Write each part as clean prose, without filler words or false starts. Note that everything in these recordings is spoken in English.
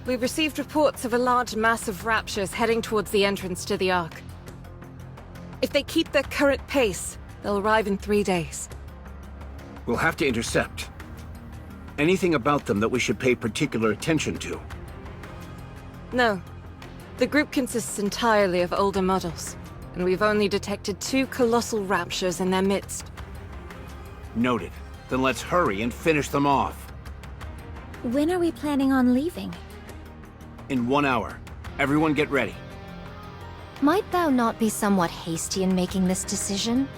We've received reports of a large mass of raptures heading towards the entrance to the Ark. If they keep their current pace, they'll arrive in 3 days. We'll have to intercept. Anything about them that we should pay particular attention to? No. The group consists entirely of older models, and we've only detected 2 colossal raptures in their midst. Noted. Then let's hurry and finish them off. When are we planning on leaving? In 1 hour. Everyone get ready. Might thou not be somewhat hasty in making this decision?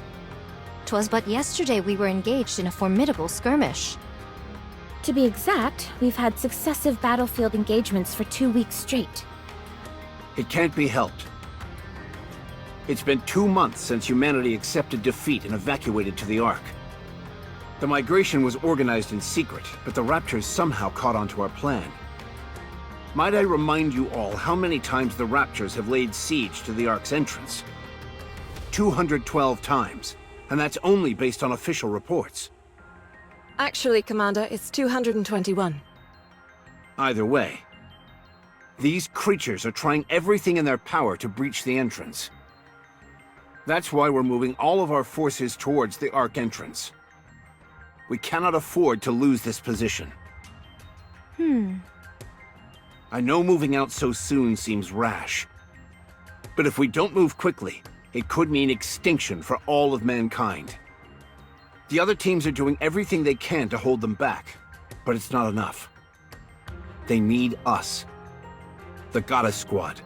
'Twas but yesterday we were engaged in a formidable skirmish. To be exact, we've had successive battlefield engagements for 2 weeks straight. It can't be helped. It's been 2 months since humanity accepted defeat and evacuated to the Ark. The migration was organized in secret, but the Raptors somehow caught on to our plan. Might I remind you all how many times the Raptors have laid siege to the Ark's entrance? 212 times, and that's only based on official reports. Actually, Commander, it's 221. Either way, these creatures are trying everything in their power to breach the entrance. That's why we're moving all of our forces towards the Ark entrance. We cannot afford to lose this position. I know moving out so soon seems rash, but if we don't move quickly, it could mean extinction for all of mankind. The other teams are doing everything they can to hold them back, but it's not enough. They need us. The Goddess Squad.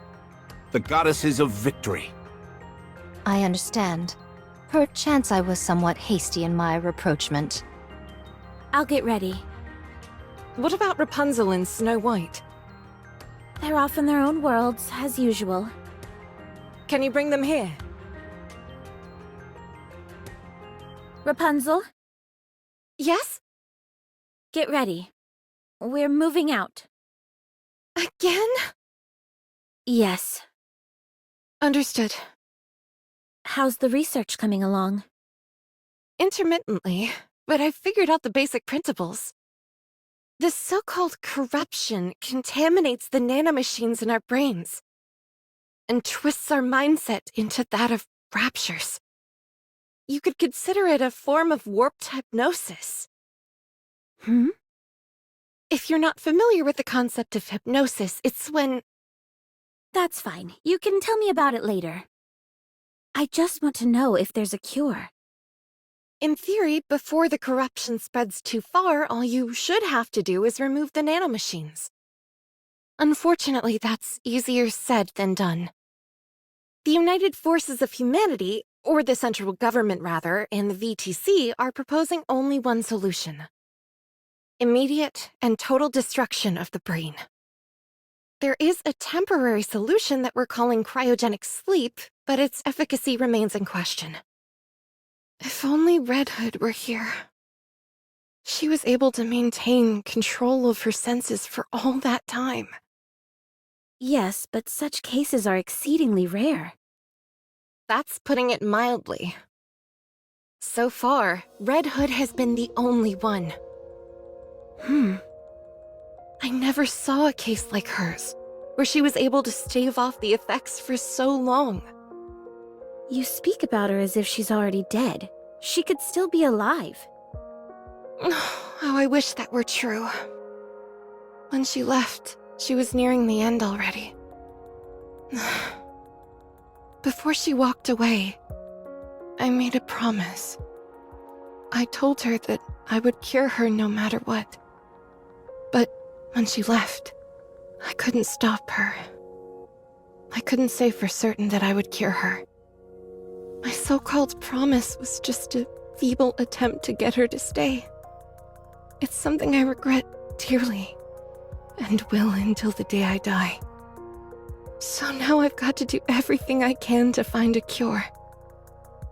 The Goddesses of Victory. I understand. Perchance I was somewhat hasty in my rapprochement. I'll get ready. What about Rapunzel and Snow White? They're off in their own worlds, as usual. Can you bring them here? Rapunzel, Yes? get ready. We're moving out. Again? Yes. Understood. How's the research coming along? Intermittently, but I've figured out the basic principles. This so-called corruption contaminates the nanomachines in our brains and twists our mindset into that of raptures. You could consider it a form of warped hypnosis. If you're not familiar with the concept of hypnosis, it's when... That's fine. You can tell me about it later. I just want to know if there's a cure. In theory, before the corruption spreads too far, all you should have to do is remove the nanomachines. Unfortunately, that's easier said than done. The United Forces of Humanity, or the central government rather, and the VTC are proposing only one solution. Immediate and total destruction of the brain. There is a temporary solution that we're calling cryogenic sleep, but its efficacy remains in question. If only Red Hood were here. She was able to maintain control of her senses for all that time. Yes, but such cases are exceedingly rare. That's putting it mildly. So far, Red Hood has been the only one. I never saw a case like hers, where she was able to stave off the effects for so long. You speak about her as if she's already dead. She could still be alive. Oh, I wish that were true. When she left, she was nearing the end already. Before she walked away, I made a promise. I told her that I would cure her no matter what. But when she left, I couldn't stop her. I couldn't say for certain that I would cure her. My so-called promise was just a feeble attempt to get her to stay. It's something I regret dearly, and will until the day I die. So now I've got to do everything I can to find a cure.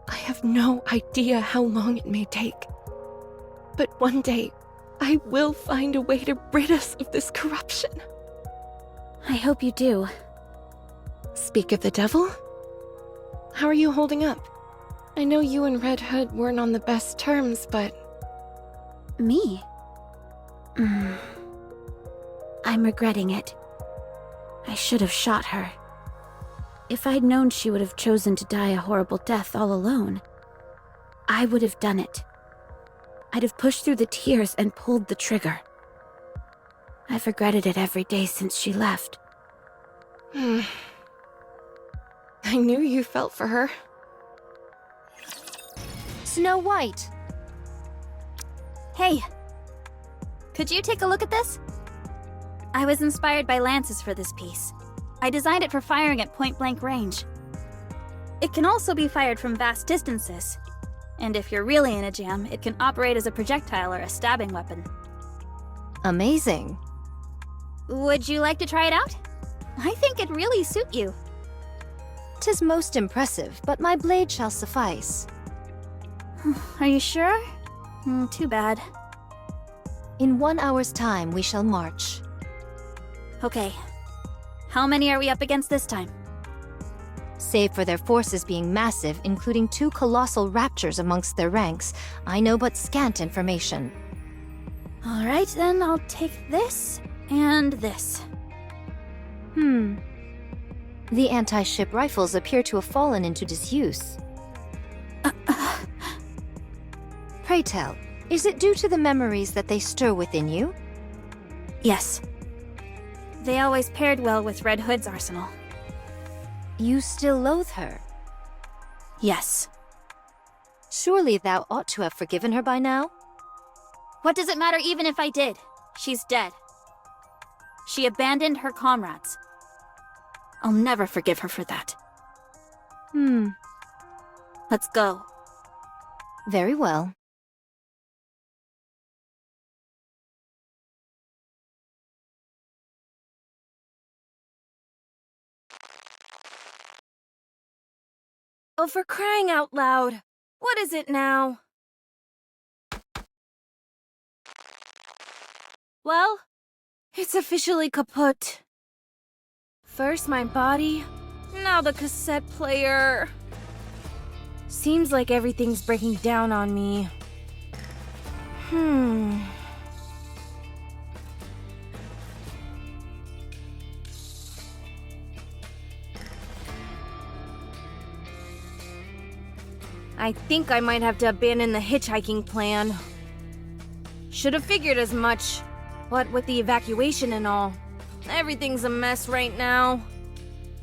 I have no idea how long it may take. But one day, I will find a way to rid us of this corruption. I hope you do. Speak of the devil? How are you holding up? I know you and Red Hood weren't on the best terms, but... Me? I'm regretting it. I should have shot her. If I'd known she would have chosen to die a horrible death all alone, I would have done it. I'd have pushed through the tears and pulled the trigger. I've regretted it every day since she left. I knew you felt for her. Snow White! Hey! Could you take a look at this? I was inspired by lances for this piece. I designed it for firing at point-blank range. It can also be fired from vast distances. And if you're really in a jam, it can operate as a projectile or a stabbing weapon. Amazing. Would you like to try it out? I think it'd really suit you. 'Tis most impressive, but my blade shall suffice. Are you sure? Too bad. In 1 hour's time, we shall march. Okay. How many are we up against this time? Save for their forces being massive, including 2 colossal raptors amongst their ranks, I know but scant information. Alright, then I'll take this and this. The anti-ship rifles appear to have fallen into disuse. Pray tell, is it due to the memories that they stir within you? Yes. They always paired well with Red Hood's arsenal. You still loathe her? Yes. Surely thou ought to have forgiven her by now? What does it matter even if I did? She's dead. She abandoned her comrades. I'll never forgive her for that. Let's go. Very well. Oh, for crying out loud. What is it now? Well, it's officially kaput. First my body, now the cassette player. Seems like everything's breaking down on me. I think I might have to abandon the hitchhiking plan. Should have figured as much. What with the evacuation and all, everything's a mess right now.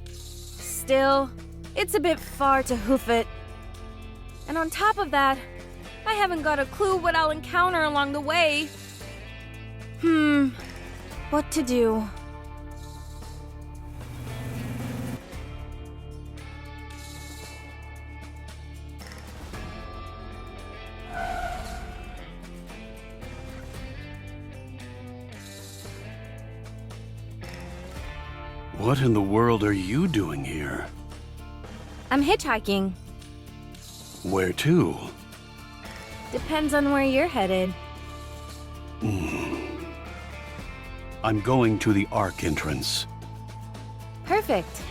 Still, it's a bit far to hoof it. And on top of that, I haven't got a clue what I'll encounter along the way. What to do? What in the world are you doing here? I'm hitchhiking. Where to? Depends on where you're headed. I'm going to the Ark entrance. Perfect.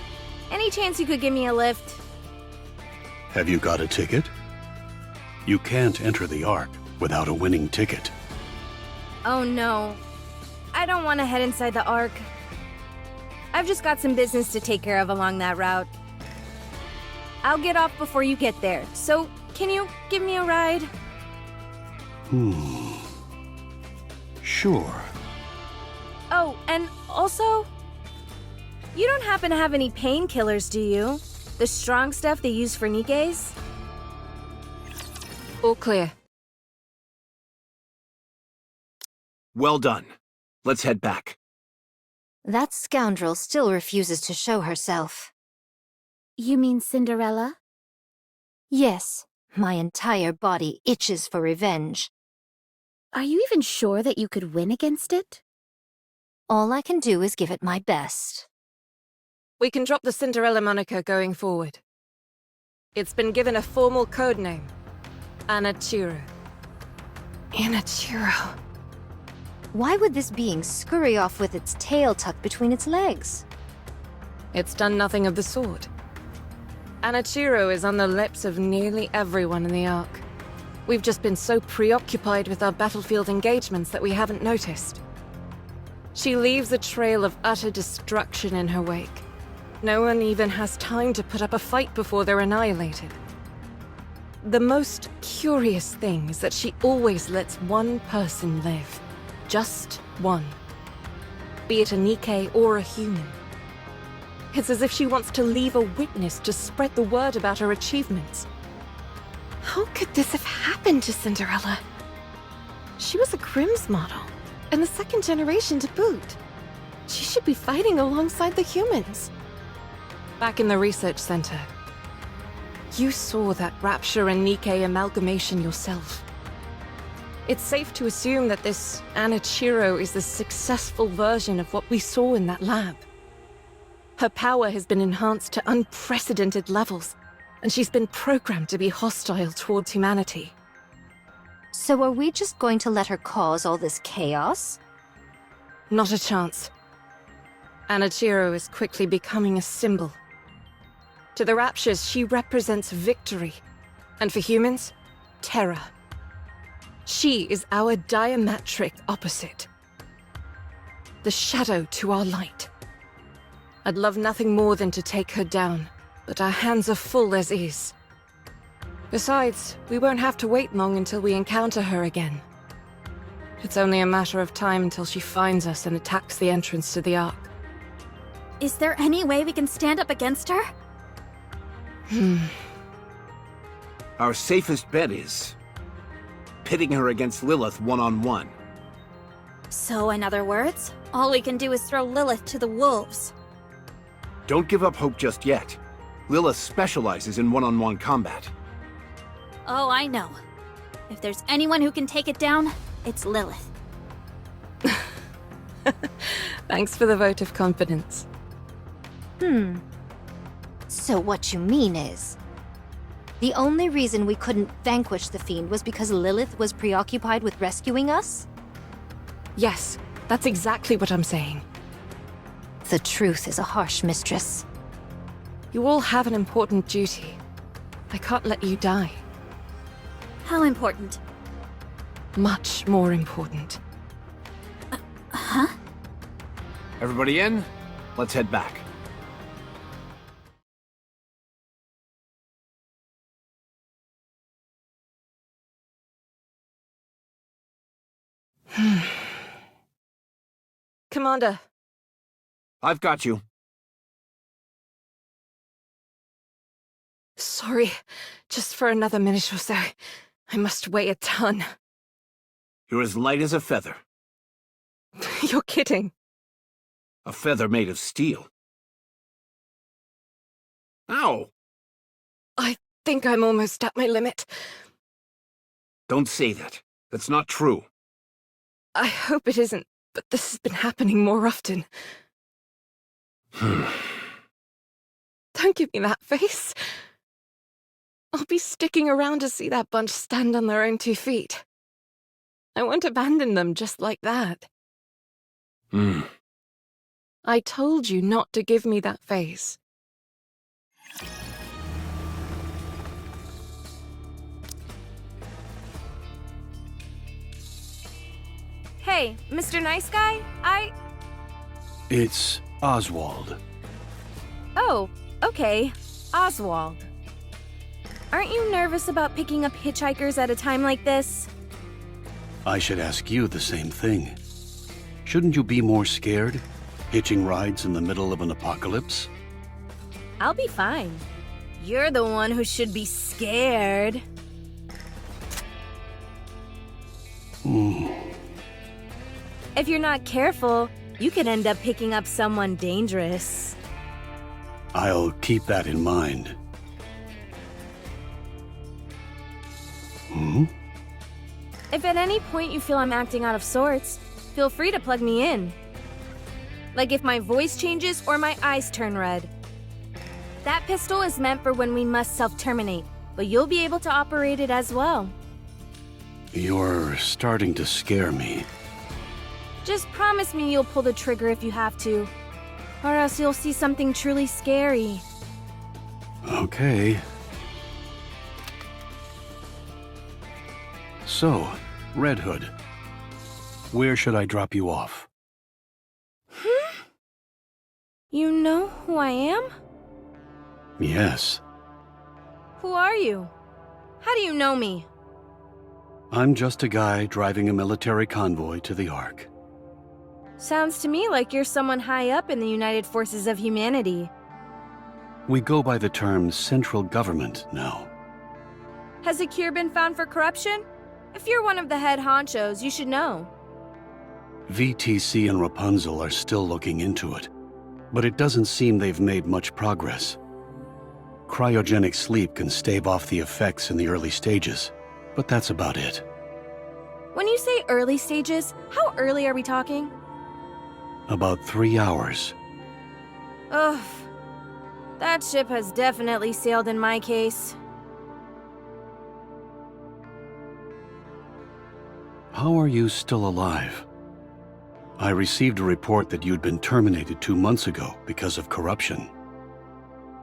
Any chance you could give me a lift? Have you got a ticket? You can't enter the Ark without a winning ticket. Oh no. I don't want to head inside the Ark. I've just got some business to take care of along that route. I'll get off before you get there, so can you give me a ride? Sure. Oh, and also, you don't happen to have any painkillers, do you? The strong stuff they use for NIKKEs? All clear. Well done. Let's head back. That scoundrel still refuses to show herself. You mean Cinderella? Yes, my entire body itches for revenge. Are you even sure that you could win against it? All I can do is give it my best. We can drop the Cinderella moniker going forward. It's been given a formal code name. Anachiro. Anachiro. Why would this being scurry off with its tail tucked between its legs? It's done nothing of the sort. Anachiro is on the lips of nearly everyone in the Ark. We've just been so preoccupied with our battlefield engagements that we haven't noticed. She leaves a trail of utter destruction in her wake. No one even has time to put up a fight before they're annihilated. The most curious thing is that she always lets one person live. Just one. Be it a NIKKE or a human. It's as if she wants to leave a witness to spread the word about her achievements. How could this have happened to Cinderella? She was a Grimm's model, and the second generation to boot. She should be fighting alongside the humans. Back in the research center, you saw that Rapture and NIKKE amalgamation yourself. It's safe to assume that this Anichiro is the successful version of what we saw in that lab. Her power has been enhanced to unprecedented levels, and she's been programmed to be hostile towards humanity. So are we just going to let her cause all this chaos? Not a chance. Anichiro is quickly becoming a symbol. To the Raptures, she represents victory, and for humans, terror. She is our diametric opposite. The shadow to our light. I'd love nothing more than to take her down, but our hands are full as is. Besides, we won't have to wait long until we encounter her again. It's only a matter of time until she finds us and attacks the entrance to the Ark. Is there any way we can stand up against her? Our safest bet is pitting her against Lilith one-on-one. So, in other words, all we can do is throw Lilith to the wolves. Don't give up hope just yet. Lilith specializes in one-on-one combat. Oh, I know. If there's anyone who can take it down, it's Lilith. Thanks for the vote of confidence. So what you mean is, the only reason we couldn't vanquish the Fiend was because Lilith was preoccupied with rescuing us? Yes, that's exactly what I'm saying. The truth is a harsh mistress. You all have an important duty. I can't let you die. How important? Much more important. Huh? Everybody in? Let's head back. Commander, I've got you. sorry. Just for another minute or so. I must weigh a ton. You're as light as a feather. You're kidding. A feather made of steel. Ow! I think I'm almost at my limit. Don't say that. That's not true. I hope it isn't, but this has been happening more often. Don't give me that face. I'll be sticking around to see that bunch stand on their own 2 feet. I won't abandon them just like that. I told you not to give me that face. Hey, Mr. Nice Guy, It's Oswald. Oh, okay. Oswald. Aren't you nervous about picking up hitchhikers at a time like this? I should ask you the same thing. Shouldn't you be more scared? Hitching rides in the middle of an apocalypse? I'll be fine. You're the one who should be scared. If you're not careful, you could end up picking up someone dangerous. I'll keep that in mind. If at any point you feel I'm acting out of sorts, feel free to plug me in. Like if my voice changes or my eyes turn red. That pistol is meant for when we must self-terminate, but you'll be able to operate it as well. You're starting to scare me. Just promise me you'll pull the trigger if you have to, or else you'll see something truly scary. Okay. So, Red Hood, where should I drop you off? You know who I am? Yes. Who are you? How do you know me? I'm just a guy driving a military convoy to the Ark. Sounds to me like you're someone high up in the United Forces of Humanity. We go by the term central government now. Has a cure been found for corruption? If you're one of the head honchos, you should know. VTC and Rapunzel are still looking into it, but it doesn't seem they've made much progress. Cryogenic sleep can stave off the effects in the early stages, but that's about it. When you say early stages, how early are we talking? About 3 hours. Ugh. That ship has definitely sailed in my case. How are you still alive? I received a report that you'd been terminated 2 months ago because of corruption.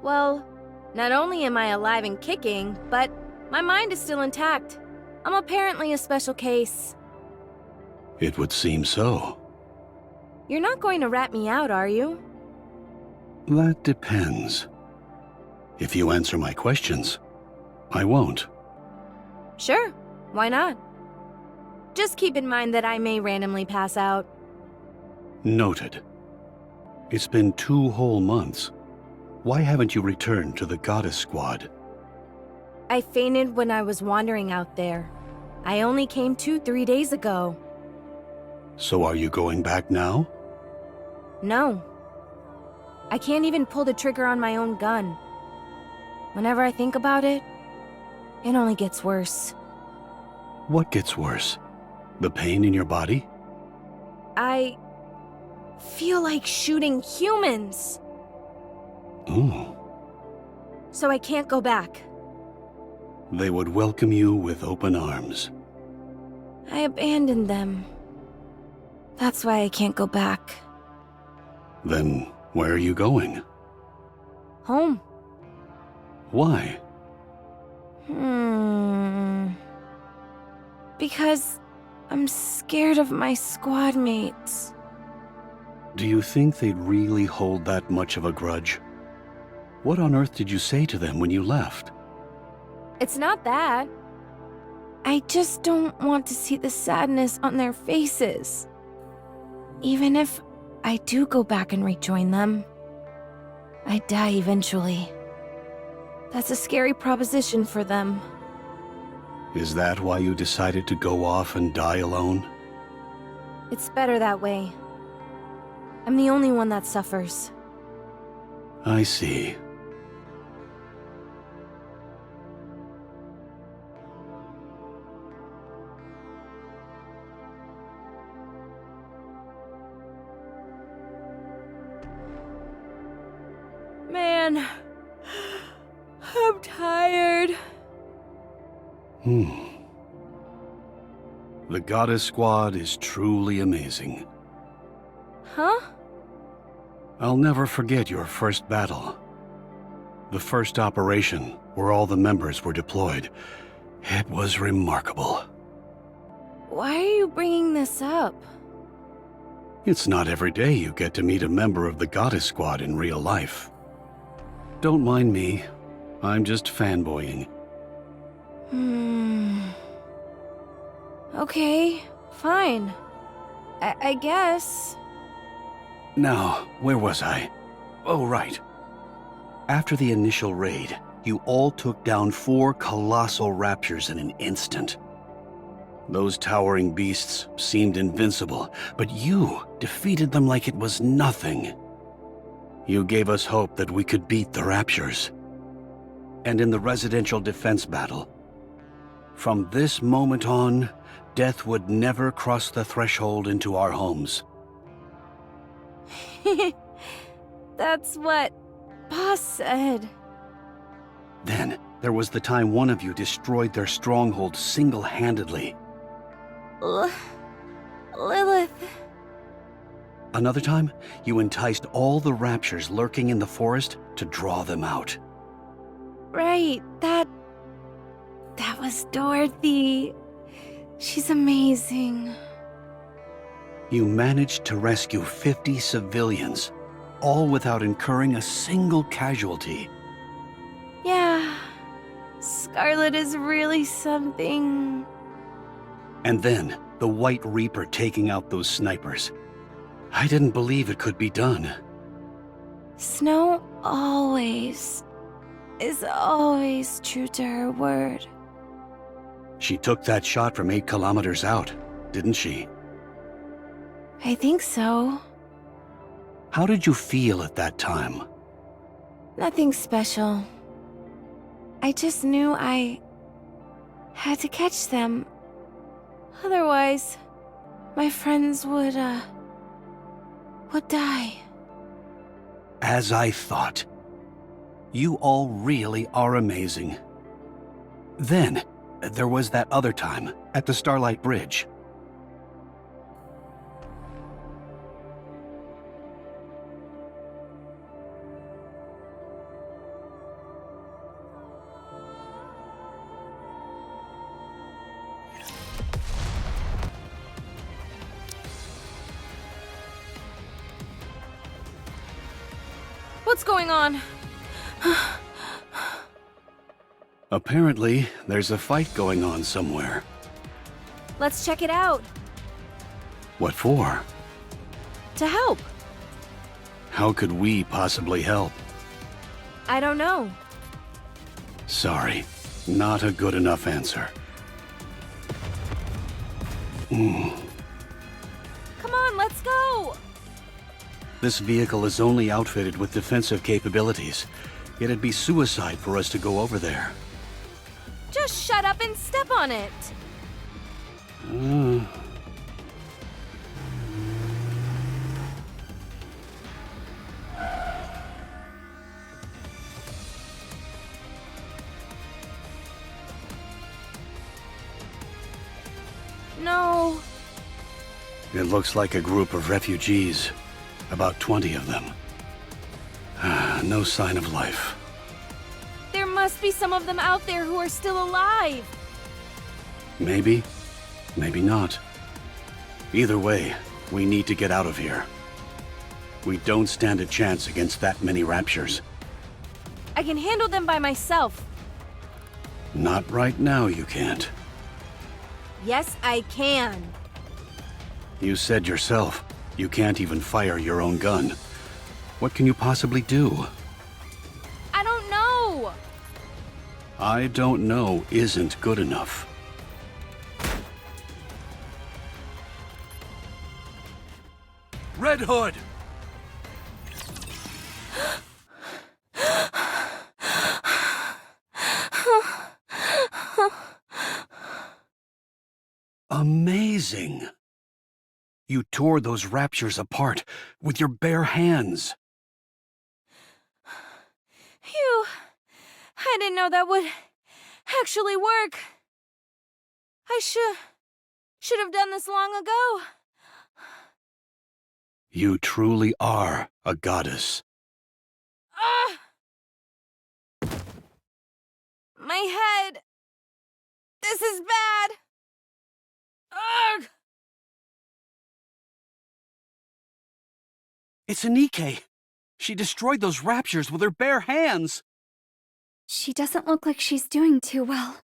Well, not only am I alive and kicking, but my mind is still intact. I'm apparently a special case. It would seem so. You're not going to rat me out, are you? That depends. If you answer my questions, I won't. Sure, why not? Just keep in mind that I may randomly pass out. Noted. It's been 2 whole months. Why haven't you returned to the Goddess Squad? I fainted when I was wandering out there. I only came to 3 days ago. So are you going back now? No. I can't even pull the trigger on my own gun. Whenever I think about it, it only gets worse. What gets worse? The pain in your body? I feel like shooting humans. Ooh. So I can't go back. They would welcome you with open arms. I abandoned them. That's why I can't go back. Then where are you going? Home. Why? Because I'm scared of my squad mates. Do you think they'd really hold that much of a grudge? What on earth did you say to them when you left? It's not that. I just don't want to see the sadness on their faces. Even if I do go back and rejoin them, I die eventually. That's a scary proposition for them. Is that why you decided to go off and die alone? It's better that way. I'm the only one that suffers. I see. Man, I'm tired. The Goddess Squad is truly amazing. Huh? I'll never forget your first battle. The first operation, where all the members were deployed. It was remarkable. Why are you bringing this up? It's not every day you get to meet a member of the Goddess Squad in real life. Don't mind me. I'm just fanboying. Okay, fine. I guess. Now, where was I? Oh, right. After the initial raid, you all took down 4 colossal raptors in an instant. Those towering beasts seemed invincible, but you defeated them like it was nothing. You gave us hope that we could beat the raptors. And in the residential defense battle, from this moment on, death would never cross the threshold into our homes. That's what Boss said. Then, there was the time one of you destroyed their stronghold single-handedly. Lilith. Another time, you enticed all the raptors lurking in the forest to draw them out. Right, that was Dorothy. She's amazing. You managed to rescue 50 civilians, all without incurring a single casualty. Yeah, Scarlet is really something. And then, the White Reaper taking out those snipers. I didn't believe it could be done. Snow is always true to her word. She took that shot from 8 kilometers out, didn't she? I think so. How did you feel at that time? Nothing special. I just knew I had to catch them. Otherwise, my friends would die. As I thought. You all really are amazing. Then, there was that other time, at the Starlight Bridge. What's going on? Apparently, there's a fight going on somewhere. Let's check it out. What for? To help. How could we possibly help? I don't know. Sorry, not a good enough answer. Come on, let's go! This vehicle is only outfitted with defensive capabilities. It'd be suicide for us to go over there. Just shut up and step on it. No. It looks like a group of refugees. About 20 of them. No sign of life. There must be some of them out there who are still alive. Maybe, maybe not. Either way, we need to get out of here. We don't stand a chance against that many raptures. I can handle them by myself. Not right now, you can't. Yes, I can. You said yourself, you can't even fire your own gun. What can you possibly do? I don't know. I don't know isn't good enough. Red Hood! Amazing! You tore those raptures apart with your bare hands. Phew. I didn't know that would actually work. I should have done this long ago. You truly are a goddess. Ah! My head. This is bad. Ugh! It's a NIKKE. She destroyed those raptures with her bare hands. She doesn't look like she's doing too well.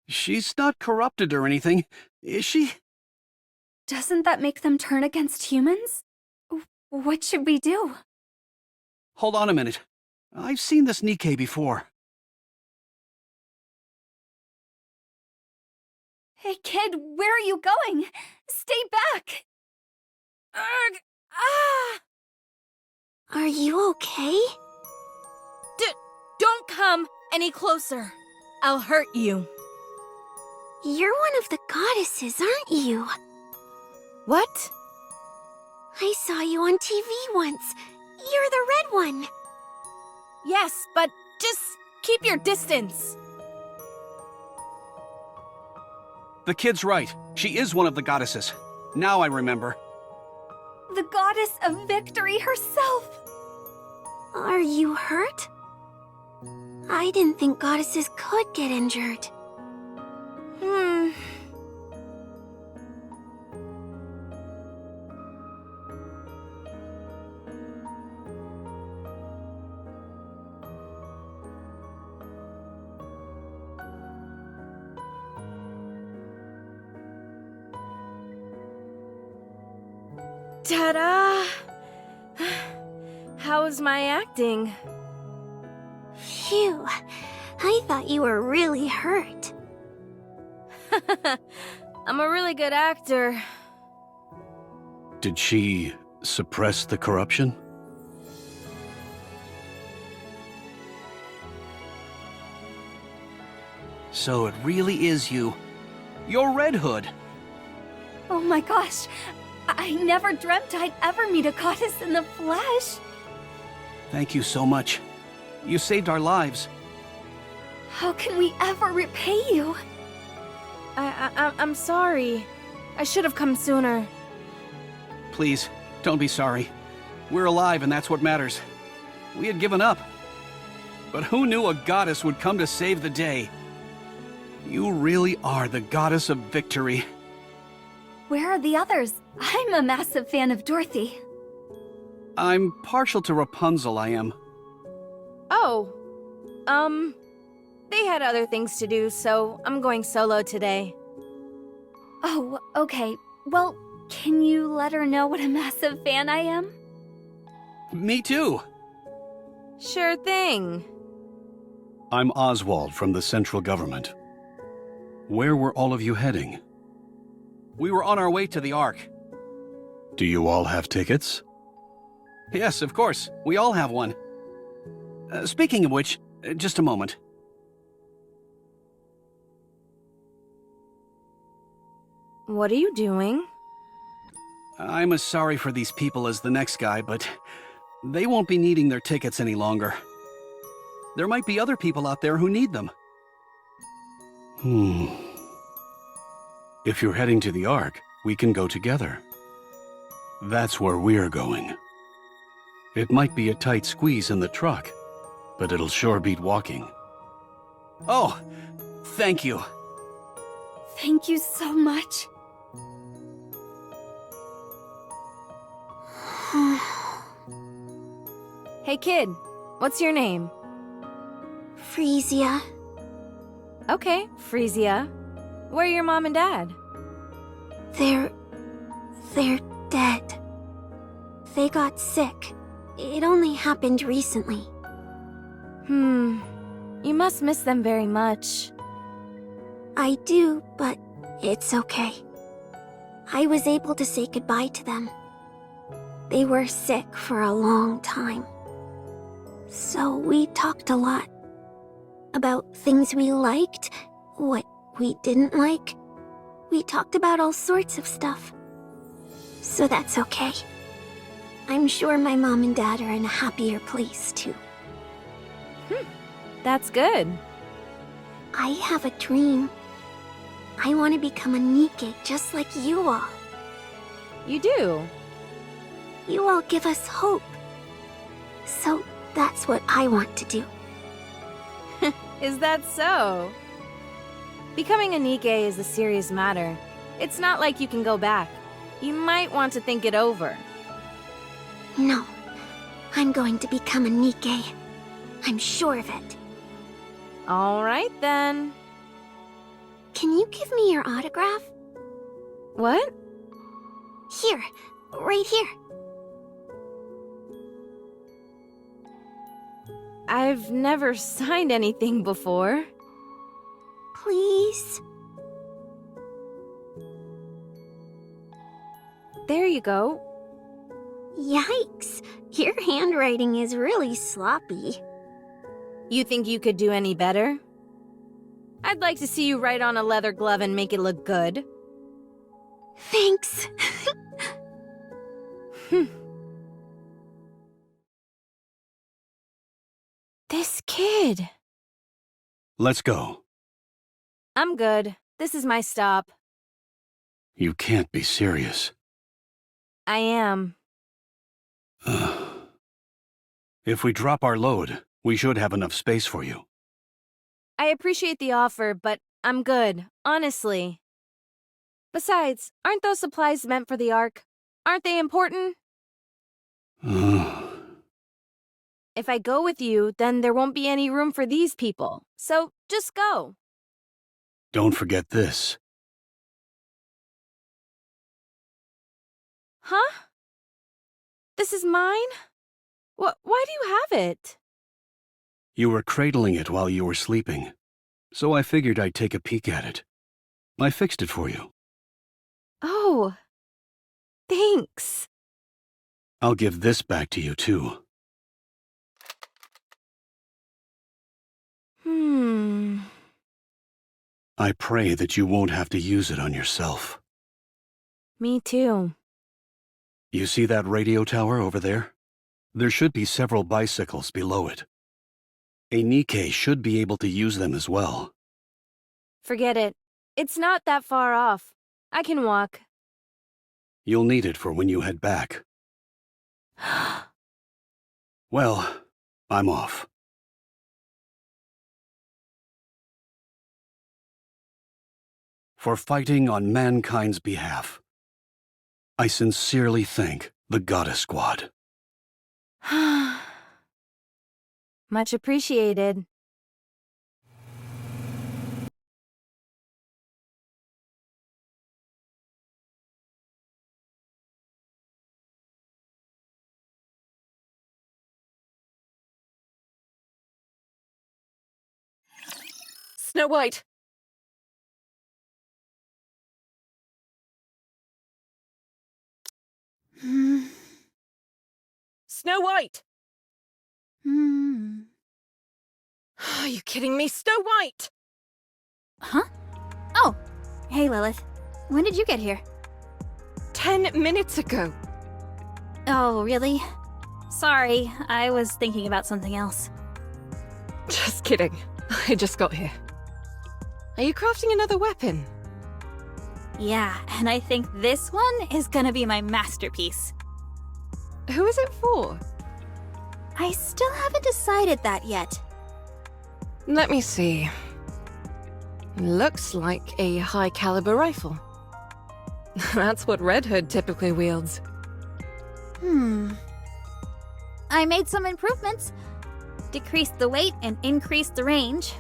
She's not corrupted or anything, is she? Doesn't that make them turn against humans? What should we do? Hold on a minute. I've seen this NIKKE before. Hey kid, where are you going? Stay back! Ugh! Ah! Are you okay? Don't come any closer. I'll hurt you. You're one of the goddesses, aren't you? What? I saw you on TV once. You're the red one. Yes, but just keep your distance. The kid's right. She is one of the goddesses. Now I remember. The goddess of victory herself! Are you hurt? I didn't think goddesses could get injured. Ta-da! How's my acting? Phew. I thought you were really hurt. I'm a really good actor. Did she suppress the corruption? So it really is you. You're Red Hood. Oh my gosh, I never dreamt I'd ever meet a goddess in the flesh. Thank you so much. You saved our lives. How can we ever repay you? I'm sorry. I should have come sooner. Please, don't be sorry. We're alive and that's what matters. We had given up. But who knew a goddess would come to save the day? You really are the goddess of victory. Where are the others? I'm a massive fan of Dorothy. I'm partial to Rapunzel, I am. Oh. They had other things to do, so I'm going solo today. Oh, okay. Well, can you let her know what a massive fan I am? Me too. Sure thing. I'm Oswald from the central government. Where were all of you heading? We were on our way to the Ark. Do you all have tickets? Yes, of course. We all have one. Speaking of which, just a moment. What are you doing? I'm as sorry for these people as the next guy, but they won't be needing their tickets any longer. There might be other people out there who need them. If you're heading to the Ark, we can go together. That's where we're going. It might be a tight squeeze in the truck, but it'll sure beat walking. Oh, thank you. Thank you so much. Hey kid, what's your name? Frisia. Okay, Frisia. Where are your mom and dad? They're dead. They got sick. It only happened recently. You must miss them very much. I do, but it's okay. I was able to say goodbye to them. They were sick for a long time. So we talked a lot. About things we liked, what we didn't like. We talked about all sorts of stuff. So that's okay. I'm sure my mom and dad are in a happier place, too. That's good. I have a dream. I want to become a NIKKE just like you all. You do? You all give us hope. So that's what I want to do. Is that so? Becoming a NIKKE is a serious matter. It's not like you can go back. You might want to think it over. No, I'm going to become a NIKKE. I'm sure of it. All right, then. Can you give me your autograph? What? Here, right here. I've never signed anything before. Please? There you go. Yikes, your handwriting is really sloppy. You think you could do any better? I'd like to see you write on a leather glove and make it look good. Thanks. This kid. Let's go. I'm good. This is my stop. You can't be serious. I am. If we drop our load, we should have enough space for you. I appreciate the offer, but I'm good, honestly. Besides, aren't those supplies meant for the Ark? Aren't they important? If I go with you, then there won't be any room for these people. So just go. Don't forget this. Huh? This is mine? Why do you have it? You were cradling it while you were sleeping, so I figured I'd take a peek at it. I fixed it for you. Oh, thanks. I'll give this back to you, too. I pray that you won't have to use it on yourself. Me too. You see that radio tower over there? There should be several bicycles below it. A NIKKE should be able to use them as well. Forget it. It's not that far off. I can walk. You'll need it for when you head back. Well, I'm off. For fighting on mankind's behalf, I sincerely thank the Goddess Squad. Much appreciated. Snow White! Snow White! Are you kidding me? Snow White! Huh? Oh, hey Lilith. When did you get here? 10 minutes ago. Oh, really? Sorry, I was thinking about something else. Just kidding. I just got here. Are you crafting another weapon? Yeah, and I think this one is gonna be my masterpiece. Who is it for? I still haven't decided that yet. Let me see. Looks like a high-caliber rifle. That's what Red Hood typically wields. I made some improvements. Decreased the weight and increased the range.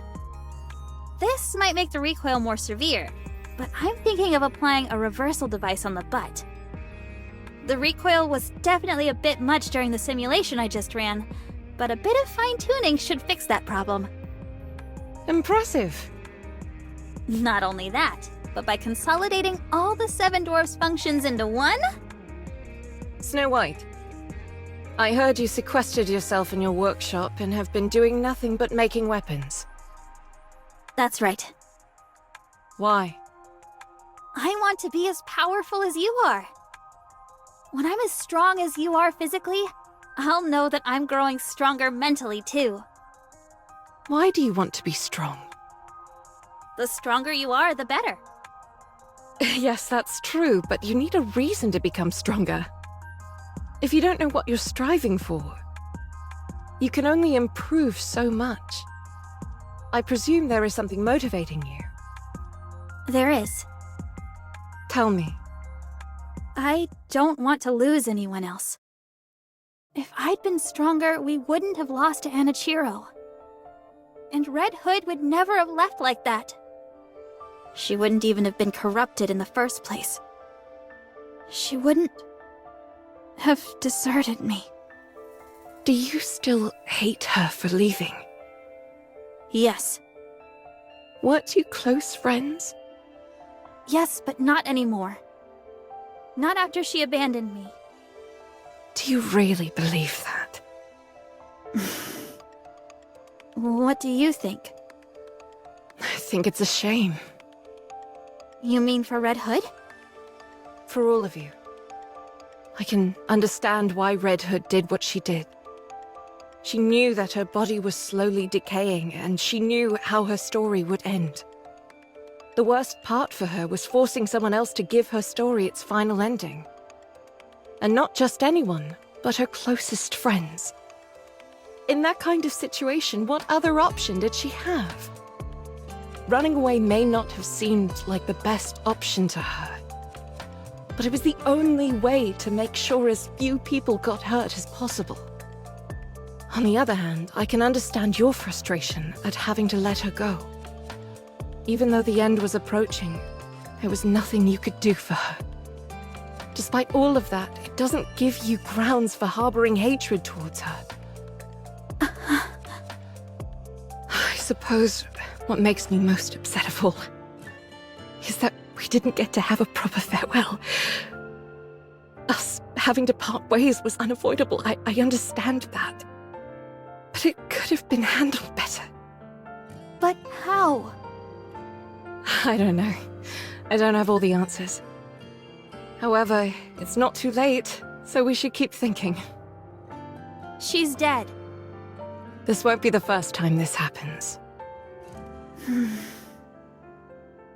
This might make the recoil more severe, but I'm thinking of applying a reversal device on the butt. The recoil was definitely a bit much during the simulation I just ran, but a bit of fine-tuning should fix that problem. Impressive. Not only that, but by consolidating all the 7 dwarfs' functions into one? Snow White, I heard you sequestered yourself in your workshop and have been doing nothing but making weapons. That's right. Why? I want to be as powerful as you are. When I'm as strong as you are physically, I'll know that I'm growing stronger mentally too. Why do you want to be strong? The stronger you are, the better. Yes, that's true, but you need a reason to become stronger. If you don't know what you're striving for, you can only improve so much. I presume there is something motivating you. There is. Tell me. I don't want to lose anyone else. If I'd been stronger, we wouldn't have lost to Anichiro. And Red Hood would never have left like that. She wouldn't even have been corrupted in the first place. She wouldn't have deserted me. Do you still hate her for leaving? Yes. Weren't you close friends? Yes, but not anymore. Not after she abandoned me. Do you really believe that? What do you think? I think it's a shame. You mean for Red Hood? For all of you. I can understand why Red Hood did what she did. She knew that her body was slowly decaying, and she knew how her story would end. The worst part for her was forcing someone else to give her story its final ending. And not just anyone, but her closest friends. In that kind of situation, what other option did she have? Running away may not have seemed like the best option to her, but it was the only way to make sure as few people got hurt as possible. On the other hand, I can understand your frustration at having to let her go. Even though the end was approaching, there was nothing you could do for her. Despite all of that, it doesn't give you grounds for harboring hatred towards her. I suppose what makes me most upset of all is that we didn't get to have a proper farewell. Us having to part ways was unavoidable, I understand that. But it could have been handled better. But how? I don't know. I don't have all the answers. However, it's not too late, so we should keep thinking. She's dead. This won't be the first time this happens.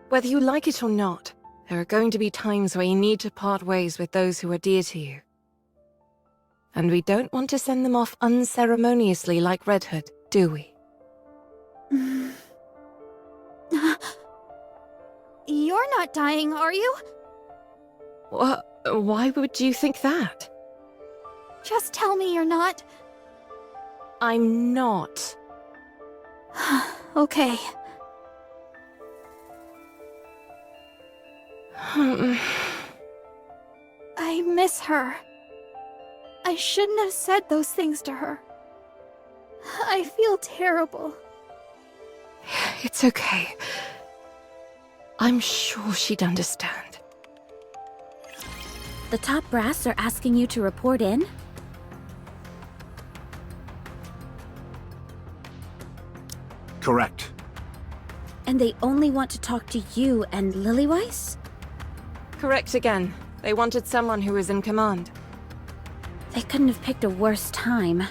Whether you like it or not, there are going to be times where you need to part ways with those who are dear to you. And we don't want to send them off unceremoniously like Red Hood, do we? You're not dying, are you? Why would you think that? Just tell me you're not. I'm not. Okay. I miss her. I shouldn't have said those things to her. I feel terrible. It's okay. I'm sure she'd understand. The top brass are asking you to report in? Correct. And they only want to talk to you and Lillyweiss? Correct again. They wanted someone who was in command. They couldn't have picked a worse time.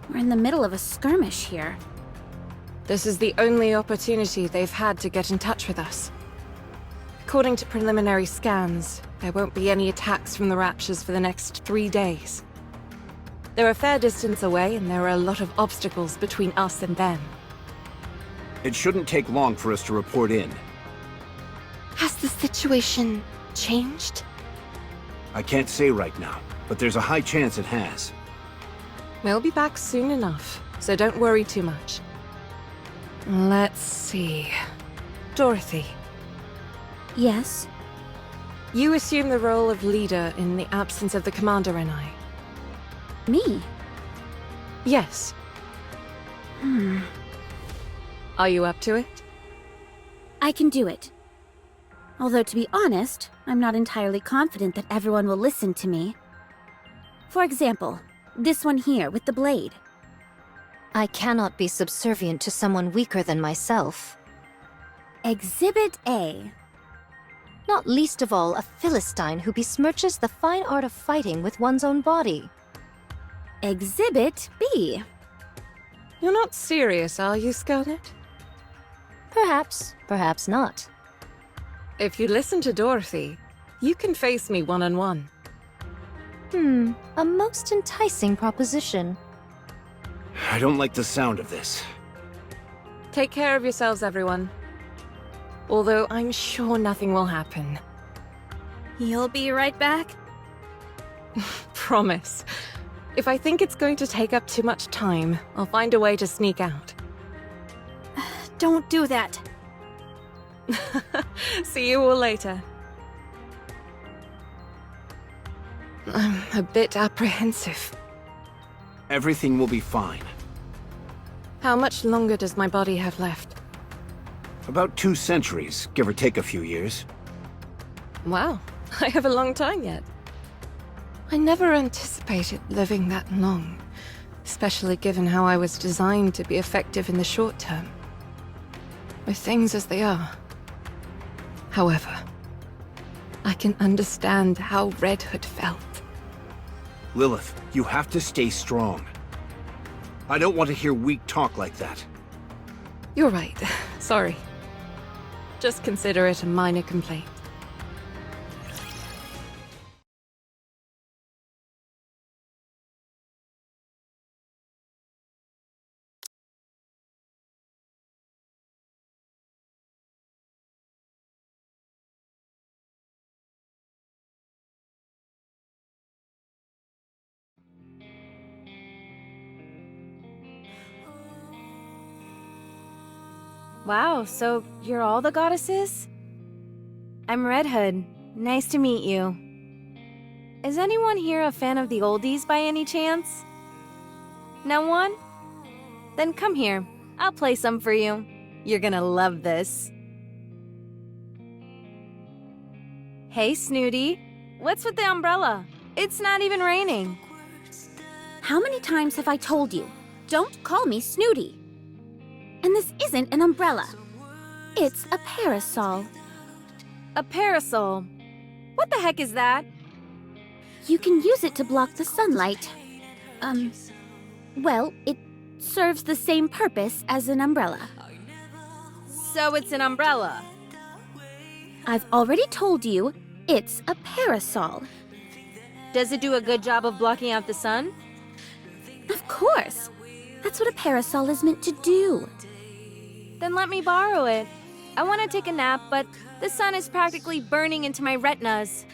We're in the middle of a skirmish here. This is the only opportunity they've had to get in touch with us. According to preliminary scans, there won't be any attacks from the Raptures for the next 3 days. They're a fair distance away, and there are a lot of obstacles between us and them. It shouldn't take long for us to report in. Has the situation changed? I can't say right now, but there's a high chance it has. We'll be back soon enough, so don't worry too much. Let's see. Dorothy, Yes? you assume the role of leader in the absence of the Commander and I. Me? Yes. Are you up to it? I can do it. Although, to be honest, I'm not entirely confident that everyone will listen to me. For example, this one here with the blade. I cannot be subservient to someone weaker than myself. Exhibit A. Not least of all, a Philistine who besmirches the fine art of fighting with one's own body. Exhibit B. You're not serious, are you, Scarlet? Perhaps, perhaps not. If you listen to Dorothy, you can face me one-on-one. A most enticing proposition. I don't like the sound of this. Take care of yourselves, everyone. Although I'm sure nothing will happen. You'll be right back? Promise. If I think it's going to take up too much time, I'll find a way to sneak out. Don't do that. See you all later. I'm a bit apprehensive. Everything will be fine. How much longer does my body have left? About 2 centuries, give or take a few years. Wow, I have a long time yet. I never anticipated living that long, especially given how I was designed to be effective in the short term. With things as they are. However, I can understand how Red Hood felt. Lilith, you have to stay strong. I don't want to hear weak talk like that. You're right. Sorry. Just consider it a minor complaint. Wow, so you're all the goddesses? I'm Red Hood. Nice to meet you. Is anyone here a fan of the oldies by any chance? No one? Then come here. I'll play some for you. You're gonna love this. Hey, Snooty. What's with the umbrella? It's not even raining. How many times have I told you? Don't call me Snooty. And this isn't an umbrella. It's a parasol. A parasol? What the heck is that? You can use it to block the sunlight. Well, it serves the same purpose as an umbrella. So it's an umbrella. I've already told you, it's a parasol. Does it do a good job of blocking out the sun? Of course. That's what a parasol is meant to do. Then let me borrow it. I want to take a nap, but the sun is practically burning into my retinas.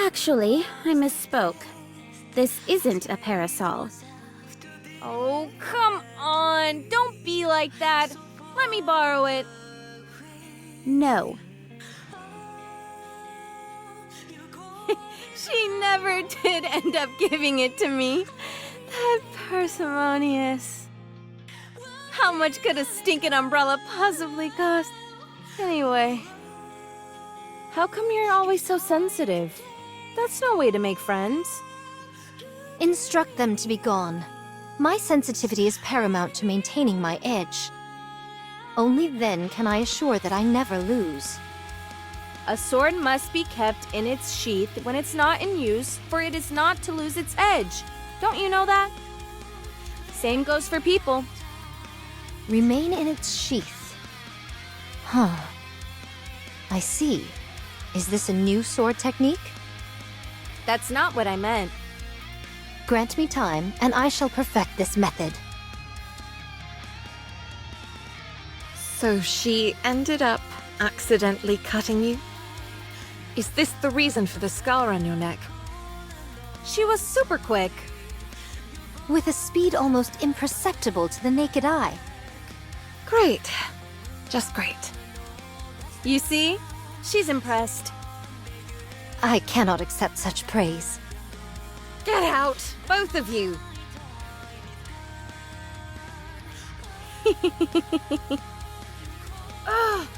Actually, I misspoke. This isn't a parasol. Oh, come on. Don't be like that. Let me borrow it. No. She never did end up giving it to me. That parsimonious. How much could a stinking umbrella possibly cost? Anyway, how come you're always so sensitive? That's no way to make friends. Instruct them to be gone. My sensitivity is paramount to maintaining my edge. Only then can I assure that I never lose. A sword must be kept in its sheath when it's not in use, for it is not to lose its edge. Don't you know that? Same goes for people. Remain in its sheath. Huh. I see. Is this a new sword technique? That's not what I meant. Grant me time, and I shall perfect this method. So she ended up accidentally cutting you? Is this the reason for the scar on your neck? She was super quick. With a speed almost imperceptible to the naked eye. Great. Just great. You see? She's impressed. I cannot accept such praise. Get out, both of you! Oh.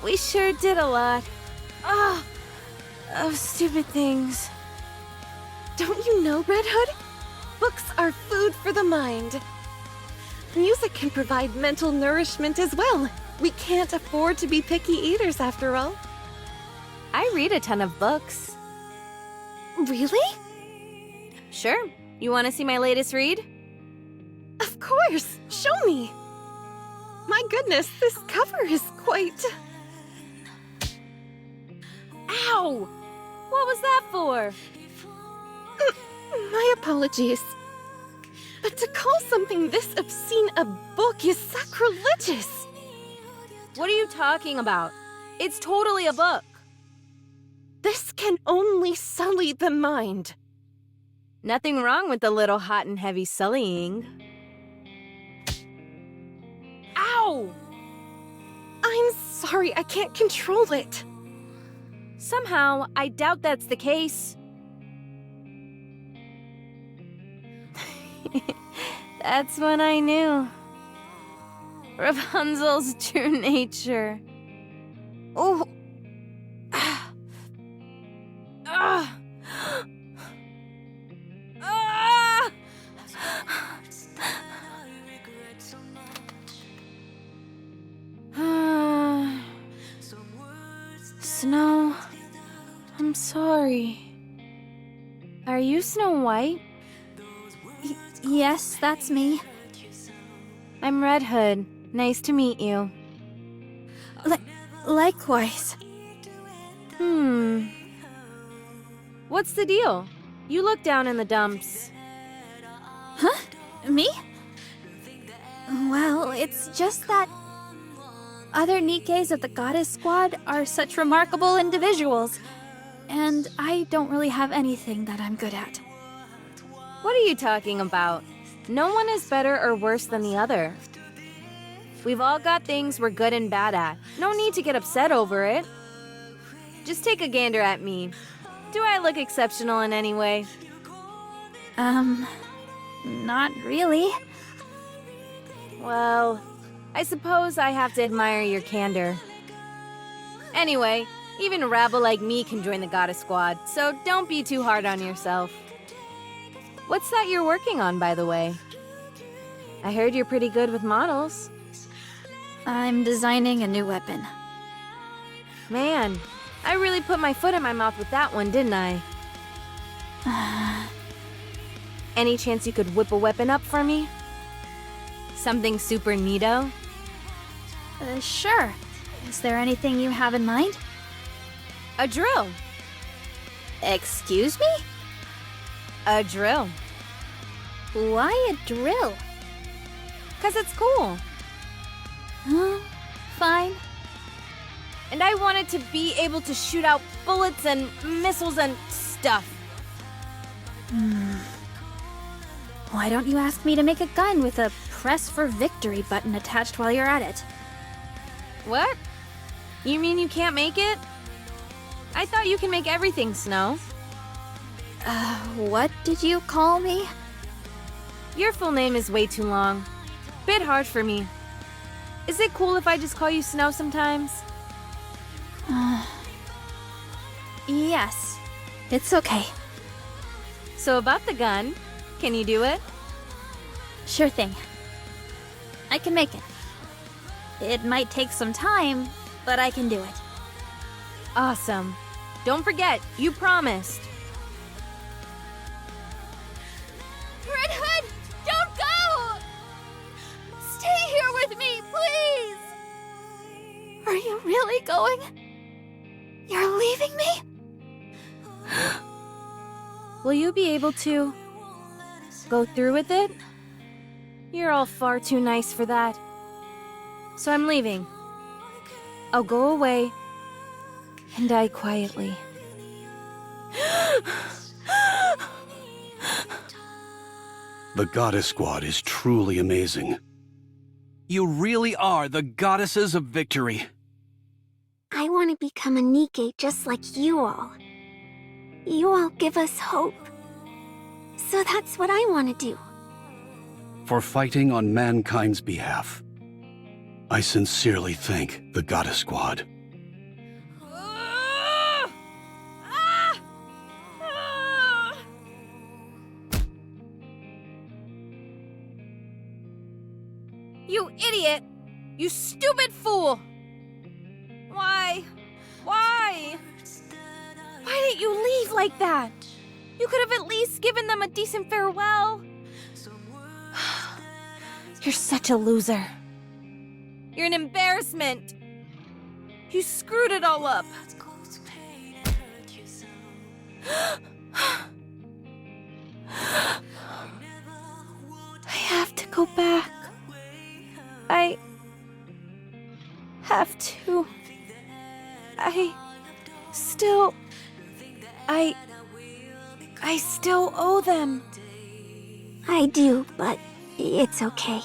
We sure did a lot. Oh, of stupid things. Don't you know, Red Hood? Books are food for the mind. Music can provide mental nourishment as well. We can't afford to be picky eaters, after all. I read a ton of books. Really? Sure. You want to see my latest read? Of course! Show me! My goodness, this cover is quite... Ow! What was that for? My apologies. But to call something this obscene a book is sacrilegious! What are you talking about? It's totally a book. This can only sully the mind. Nothing wrong with a little hot and heavy sullying. Ow! I'm sorry, I can't control it. Somehow, I doubt that's the case. That's when I knew. Rapunzel's true nature. Oh. Ah. Ah. Ah. Snow, I'm sorry. Are you Snow White? Yes, that's me. I'm Red Hood. Nice to meet you. Likewise. What's the deal? You look down in the dumps. Huh? Me? Well, it's just that other NIKKEs of the Goddess Squad are such remarkable individuals, and I don't really have anything that I'm good at. What are you talking about? No one is better or worse than the other. We've all got things we're good and bad at. No need to get upset over it. Just take a gander at me. Do I look exceptional in any way? Not really. Well, I suppose I have to admire your candor. Anyway, even a rabble like me can join the Goddess Squad, so don't be too hard on yourself. What's that you're working on, by the way? I heard you're pretty good with models. I'm designing a new weapon. Man, I really put my foot in my mouth with that one, didn't I? Any chance you could whip a weapon up for me? Something super neato? Sure. Is there anything you have in mind? A drill. Excuse me? A drill. Why a drill? 'Cause it's cool. Fine. And I wanted to be able to shoot out bullets and missiles and stuff. Why don't you ask me to make a gun with a press for victory button attached while you're at it? What? You mean you can't make it? I thought you can make everything, Snow. What did you call me? Your full name is way too long. Bit hard for me. Is it cool if I just call you Snow sometimes? Yes. It's okay. So about the gun, can you do it? Sure thing. I can make it. It might take some time, but I can do it. Awesome. Don't forget, you promised. Red Hood, don't go! Stay here with me, please! Are you really going? You're leaving me? Will you be able to go through with it? You're all far too nice for that. So I'm leaving. I'll go away and die quietly. The Goddess Squad is truly amazing. You really are the goddesses of victory. I want to become a NIKKE just like you all. You all give us hope. So that's what I want to do. For fighting on mankind's behalf. I sincerely thank the Goddess Squad. You idiot! You stupid fool! Why? Why? Why didn't you leave like that? You could have at least given them a decent farewell. You're such a loser. You're an embarrassment. You screwed it all up. I have to go back. I have to. I still owe them. I do, but it's okay.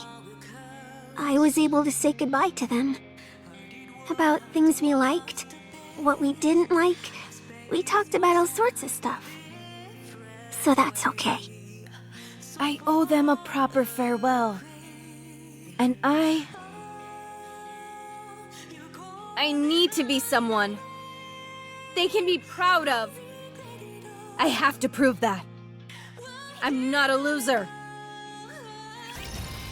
I was able to say goodbye to them. About things we liked, what we didn't like. We talked about all sorts of stuff. So that's okay. I owe them a proper farewell. And I need to be someone they can be proud of. I have to prove that. I'm not a loser.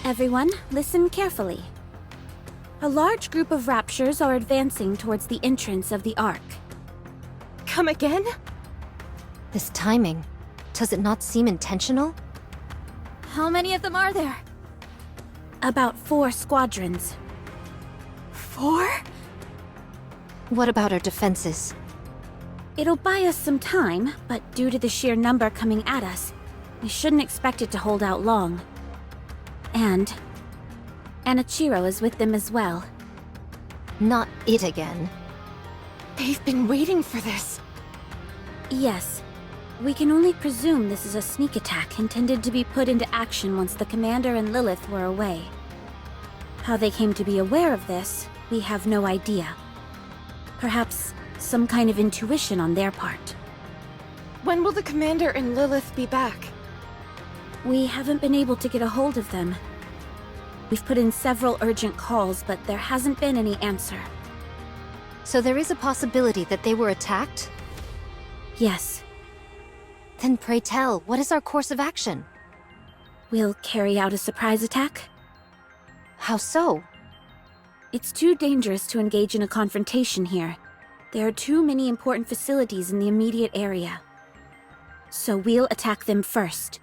Everyone, listen carefully. A large group of raptures are advancing towards the entrance of the Ark. Come again? This timing, does it not seem intentional? How many of them are there? About 4 squadrons. 4? What about our defenses? It'll buy us some time, but due to the sheer number coming at us, we shouldn't expect it to hold out long. And Anichiro is with them as well. Not it again. They've been waiting for this. Yes. We can only presume this is a sneak attack intended to be put into action once the commander and Lilith were away. How they came to be aware of this, we have no idea. Perhaps some kind of intuition on their part. When will the commander and Lilith be back? We haven't been able to get a hold of them. We've put in several urgent calls, but there hasn't been any answer. So there is a possibility that they were attacked? Yes, Then pray tell, what is our course of action? we'll carry out a surprise attack. How so? It's too dangerous to engage in a confrontation here. There are too many important facilities in the immediate area. So we'll attack them first.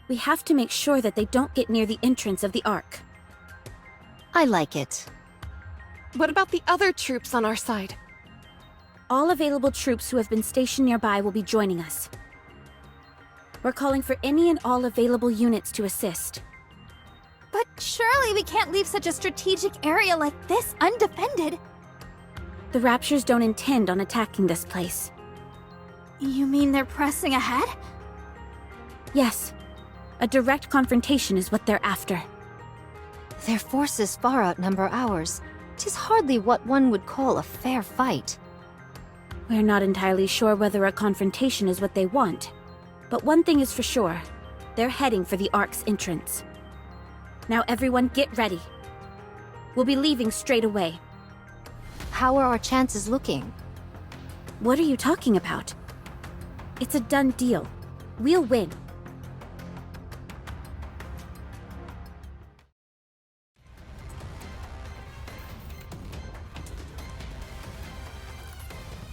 We have to make sure that they don't get near the entrance of the Ark. I like it. What about the other troops on our side? All available troops who have been stationed nearby will be joining us. We're calling for any and all available units to assist. But surely we can't leave such a strategic area like this undefended. The Raptures don't intend on attacking this place. You mean they're pressing ahead? Yes, a direct confrontation is what they're after. Their forces far outnumber ours. 'Tis hardly what one would call a fair fight. We're not entirely sure whether a confrontation is what they want. But one thing is for sure, they're heading for the Ark's entrance. Now everyone get ready. We'll be leaving straight away. How are our chances looking? What are you talking about? It's a done deal. We'll win.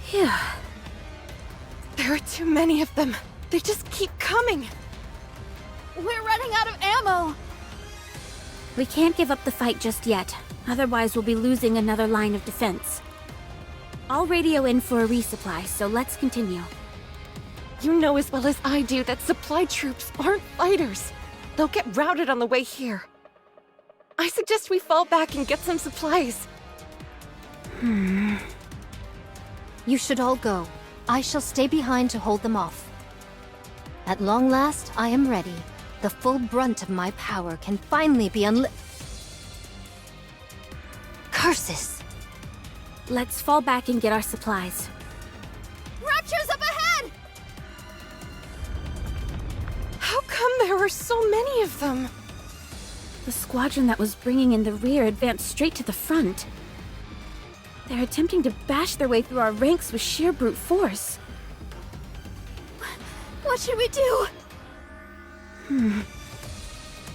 Phew. There are too many of them. They just keep coming. We're running out of ammo! We can't give up the fight just yet. Otherwise, we'll be losing another line of defense. I'll radio in for a resupply, so let's continue. You know as well as I do that supply troops aren't fighters. They'll get routed on the way here. I suggest we fall back and get some supplies. You should all go. I shall stay behind to hold them off. At long last, I am ready. The full brunt of my power can finally be Curses! Let's fall back and get our supplies. Raptures up ahead! How come there were so many of them? The squadron that was bringing in the rear advanced straight to the front. They're attempting to bash their way through our ranks with sheer brute force. What should we do?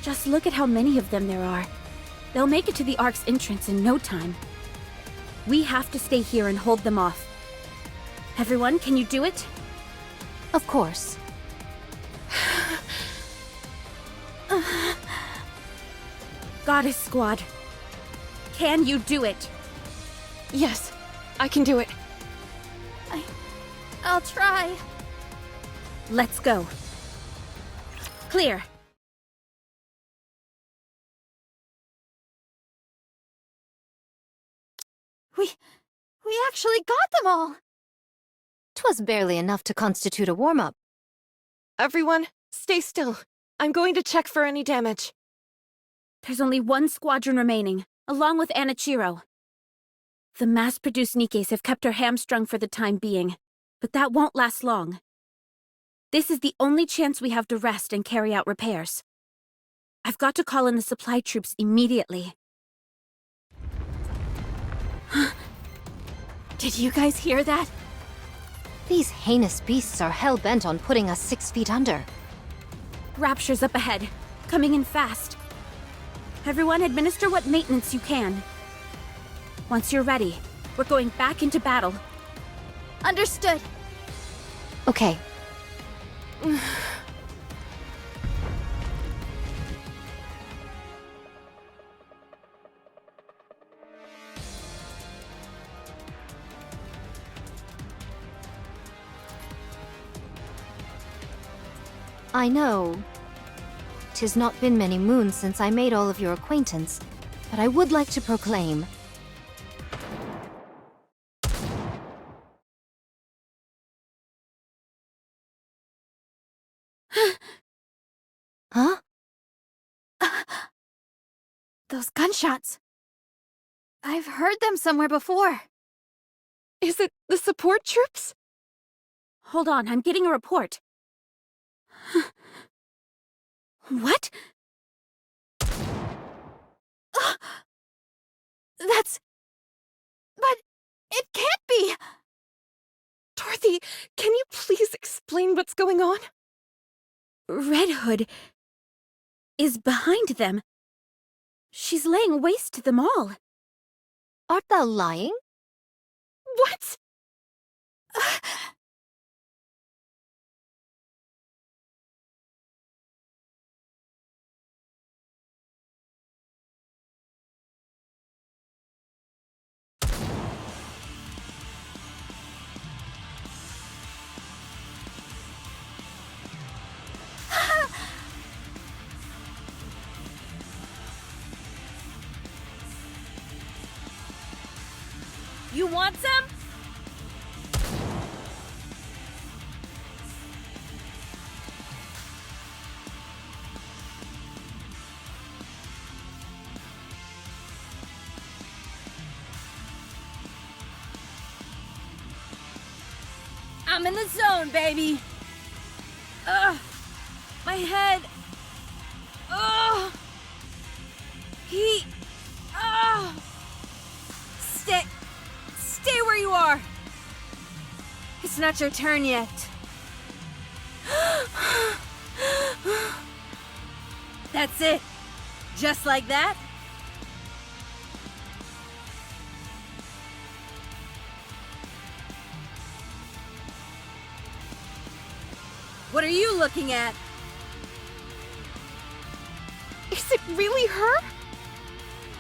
Just look at how many of them there are. They'll make it to the Ark's entrance in no time. We have to stay here and hold them off. Everyone, can you do it? Of course. Goddess Squad. Can you do it? Yes, I can do it. I'll try. Let's go. Clear. We actually got them all! 'Twas barely enough to constitute a warm-up. Everyone, stay still. I'm going to check for any damage. There's only one squadron remaining, along with Anichiro. The mass-produced Nikkes have kept her hamstrung for the time being, but that won't last long. This is the only chance we have to rest and carry out repairs. I've got to call in the supply troops immediately. Did you guys hear that? These heinous beasts are hell-bent on putting us 6 feet under. Rapture's up ahead, coming in fast. Everyone administer what maintenance you can. Once you're ready, we're going back into battle. Understood. Okay. I know. 'Tis not been many moons since I made all of your acquaintance, but I would like to proclaim. Huh? Those gunshots. I've heard them somewhere before. Is it the support troops? Hold on, I'm getting a report. What? That's... But it can't be! Dorothy, can you please explain what's going on? Red Hood is behind them. She's laying waste to them all. Art thou lying? What? You want some? I'm in the zone, baby. Ugh, my head. Ugh. Heat. Ugh. Stay where you are. It's not your turn yet. That's it. Just like that. What are you looking at? Is it really her?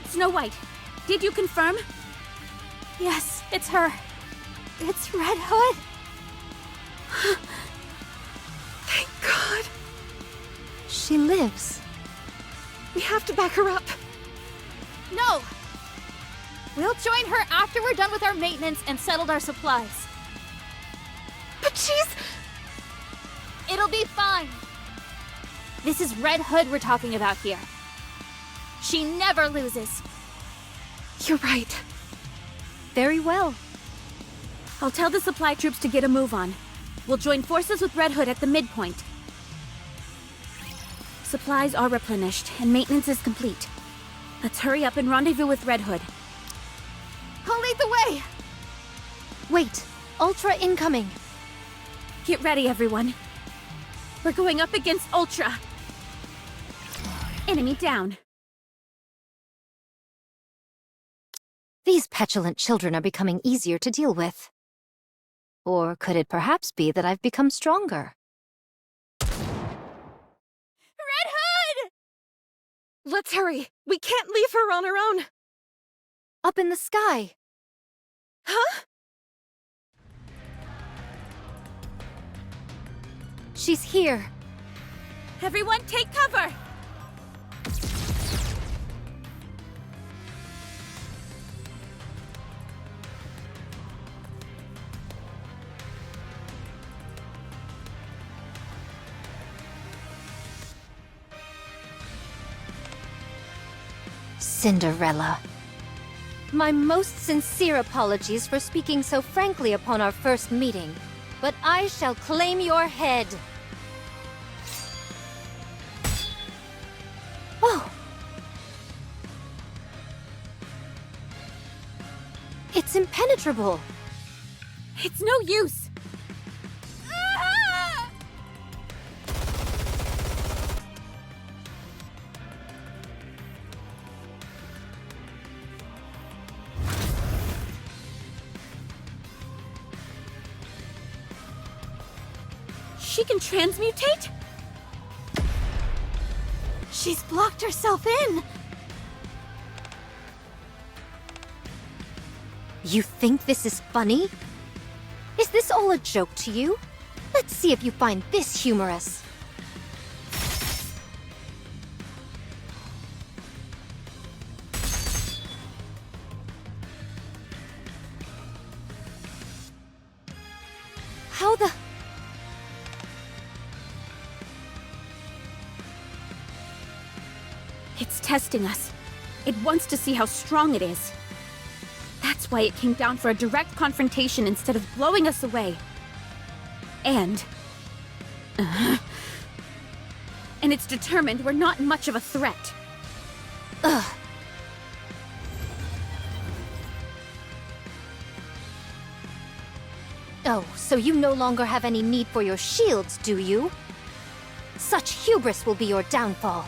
Snow White, did you confirm? Yes, it's her. It's Red Hood. Thank God. She lives. We have to back her up. No! We'll join her after we're done with our maintenance and settled our supplies. But she's... It'll be fine. This is Red Hood we're talking about here. She never loses. You're right. Very well. I'll tell the supply troops to get a move on. We'll join forces with Red Hood at the midpoint. Supplies are replenished, and maintenance is complete. Let's hurry up and rendezvous with Red Hood. I'll lead the way! Wait, Ultra incoming. Get ready, everyone. We're going up against Ultra. Enemy down. These petulant children are becoming easier to deal with. Or could it perhaps be that I've become stronger? Red Hood! Let's hurry. We can't leave her on her own. Up in the sky. Huh? She's here. Everyone, take cover! Cinderella. My most sincere apologies for speaking so frankly upon our first meeting, but I shall claim your head. Oh! It's impenetrable. It's no use. Ah! She can transmutate? She's blocked herself in! You think this is funny? Is this all a joke to you? Let's see if you find this humorous. How the... It's testing us. It wants to see how strong it is. That's why it came down for a direct confrontation instead of blowing us away. And it's determined we're not much of a threat. Ugh. Oh, so you no longer have any need for your shields, do you? Such hubris will be your downfall.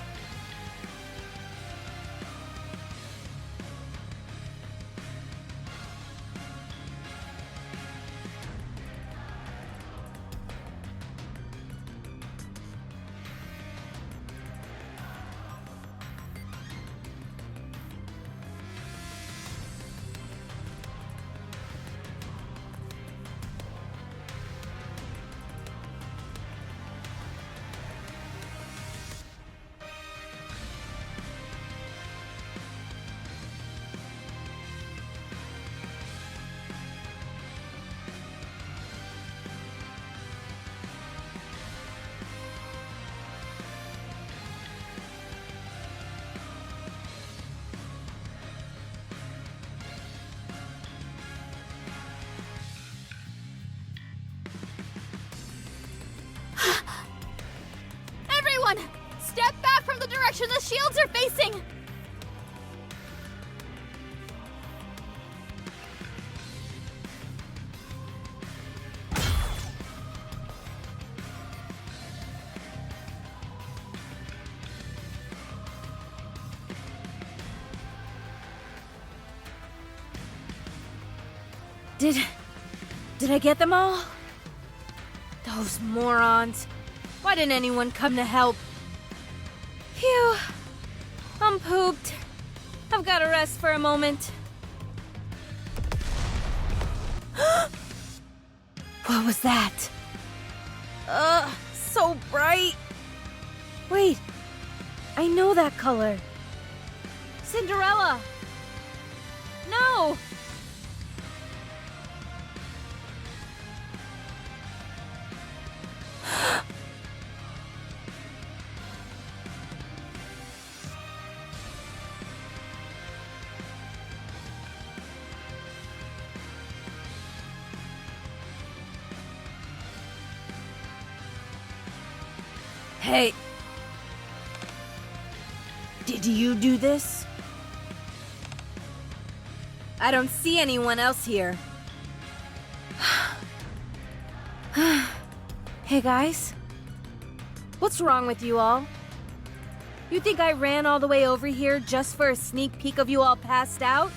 Everyone! Step back from the direction the shields are facing! Did I get them all? Those morons. Why didn't anyone come to help? Phew. I'm pooped. I've got to rest for a moment. What was that? So bright. Wait, I know that color. Cinderella. No. Hey. Did you do this? I don't see anyone else here. Hey guys. What's wrong with you all? You think I ran all the way over here just for a sneak peek of you all passed out?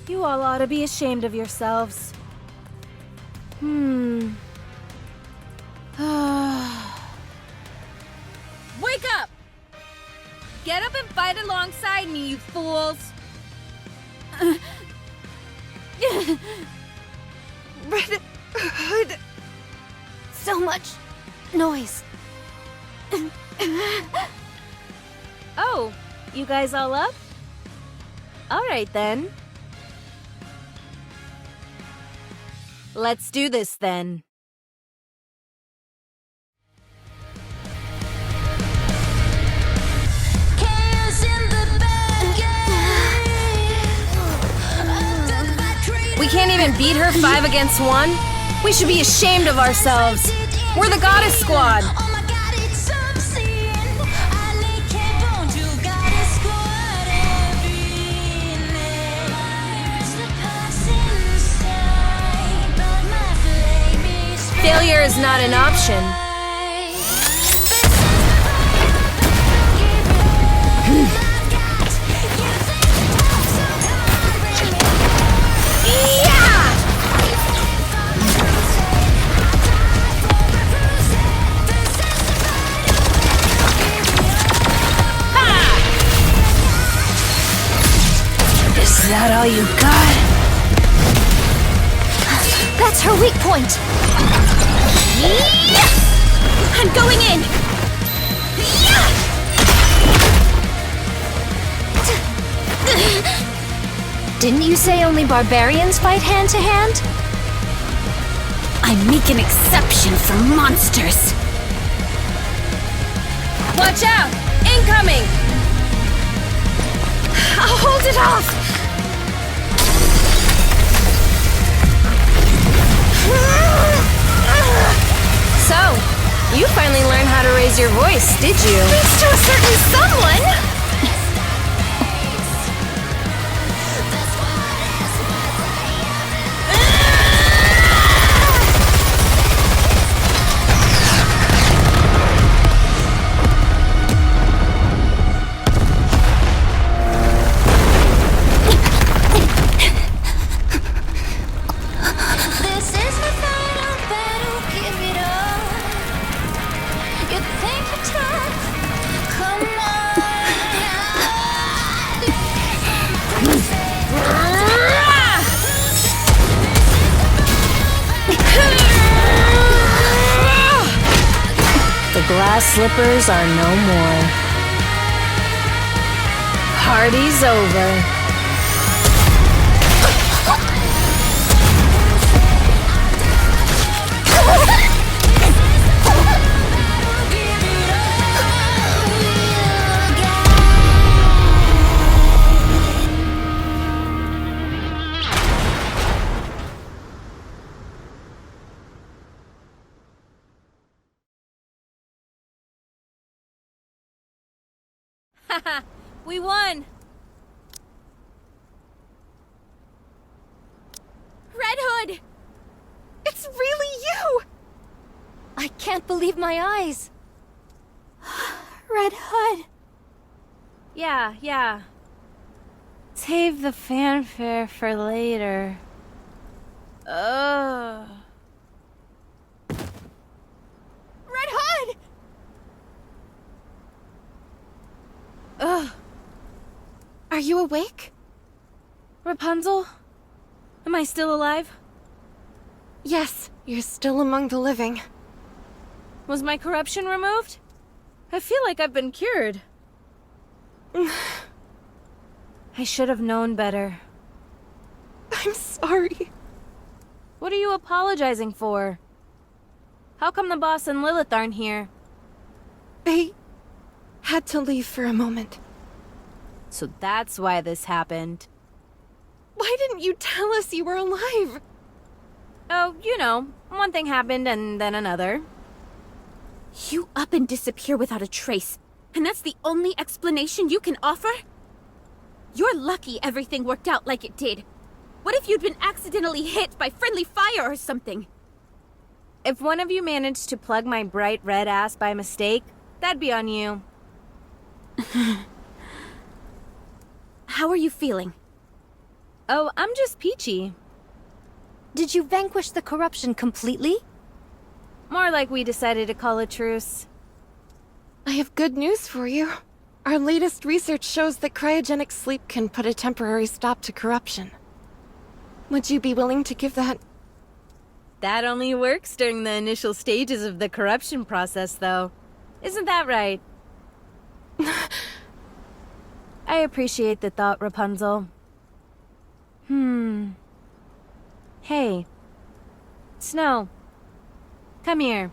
You all ought to be ashamed of yourselves. Wake up! Get up and fight alongside me, you fools! Red Hood. So much noise. Oh, you guys all up? Alright then. Let's do this then. We can't even beat her 5 against 1? We should be ashamed of ourselves. We're the Goddess Squad. Failure is not an option. Is that all you got? That's her weak point. I'm going in! Didn't you say only barbarians fight hand to hand? I make an exception for monsters. Watch out! Incoming! I'll hold it off! So, you finally learned how to raise your voice, did you? Thanks to a certain someone! The glass slippers are no more. Party's over. Haha, we won! Red Hood! It's really you! I can't believe my eyes. Red Hood. Yeah. Save the fanfare for later. Ugh. Red Hood! Ugh. Are you awake? Rapunzel? Am I still alive? Yes, you're still among the living. Was my corruption removed? I feel like I've been cured. I should have known better. I'm sorry. What are you apologizing for? How come the boss and Lilith aren't here? They had to leave for a moment. So that's why this happened. Why didn't you tell us you were alive? Oh, you know, one thing happened and then another. You up and disappear without a trace, and that's the only explanation you can offer? You're lucky everything worked out like it did. What if you'd been accidentally hit by friendly fire or something? If one of you managed to plug my bright red ass by mistake, that'd be on you. How are you feeling? Oh, I'm just peachy. Did you vanquish the corruption completely? More like we decided to call a truce. I have good news for you. Our latest research shows that cryogenic sleep can put a temporary stop to corruption. Would you be willing to give that? That only works during the initial stages of the corruption process, though. Isn't that right? I appreciate the thought, Rapunzel. Hey. Snow. Come here.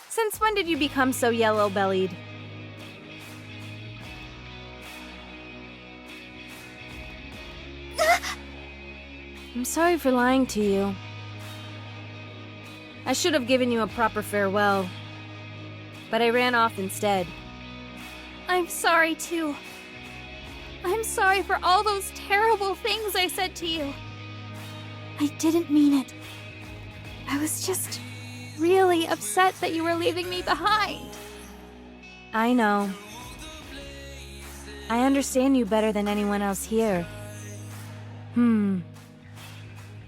Since when did you become so yellow-bellied? I'm sorry for lying to you. I should have given you a proper farewell, but I ran off instead. I'm sorry too. I'm sorry for all those terrible things I said to you. I didn't mean it. I was just really upset that you were leaving me behind. I know. I understand you better than anyone else here.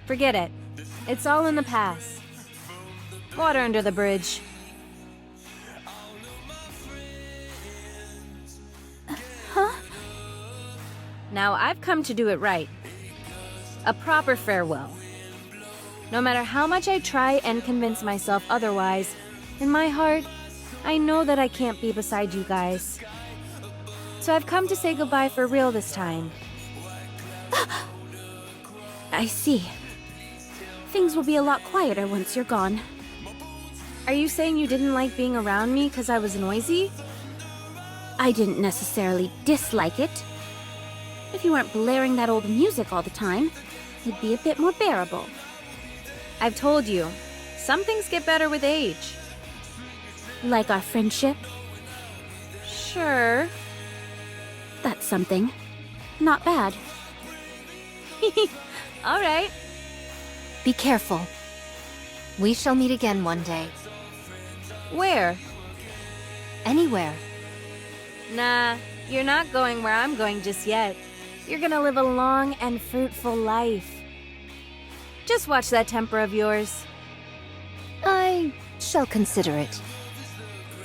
Forget it. It's all in the past. Water under the bridge. Huh? Now I've come to do it right. A proper farewell. No matter how much I try and convince myself otherwise, in my heart, I know that I can't be beside you guys. So I've come to say goodbye for real this time. I see. Things will be a lot quieter once you're gone. Are you saying you didn't like being around me because I was noisy? I didn't necessarily dislike it. If you weren't blaring that old music all the time, it'd be a bit more bearable. I've told you, some things get better with age. Like our friendship, Sure. that's something. Not bad. All right. Be careful. We shall meet again one day. Where? Anywhere. Nah, you're not going where I'm going just yet. You're gonna live a long and fruitful life. Just watch that temper of yours. I shall consider it.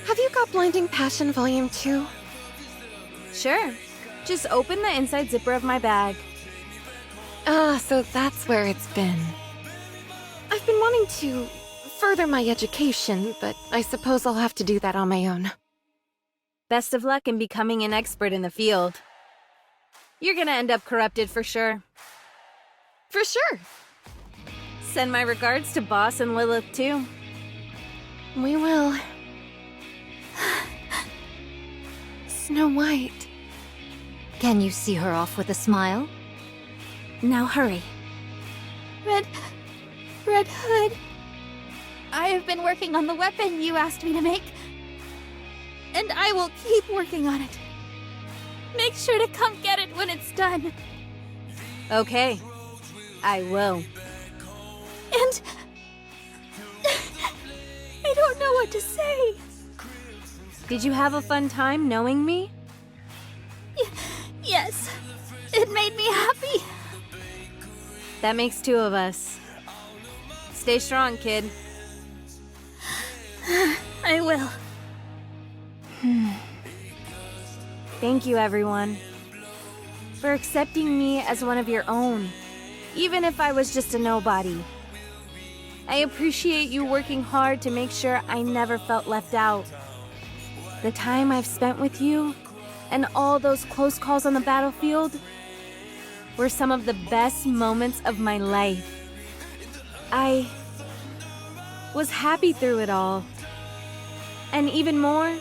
Have you got Blinding Passion Volume 2? Sure. Just open the inside zipper of my bag. Ah, so that's where it's been. I've been wanting to further my education, but I suppose I'll have to do that on my own. Best of luck in becoming an expert in the field. You're gonna end up corrupted for sure. For sure. Send my regards to Boss and Lilith too. We will. Snow White. Can you see her off with a smile? Now hurry. Red Hood. I have been working on the weapon you asked me to make. And I will keep working on it. Make sure to come get it when it's done. Okay. I will. And... I don't know what to say. Did you have a fun time knowing me? Yes. It made me happy. That makes two of us. Stay strong, kid. I will. Thank you, everyone, for accepting me as one of your own, even if I was just a nobody. I appreciate you working hard to make sure I never felt left out. The time I've spent with you and all those close calls on the battlefield were some of the best moments of my life. I was happy through it all. And even more,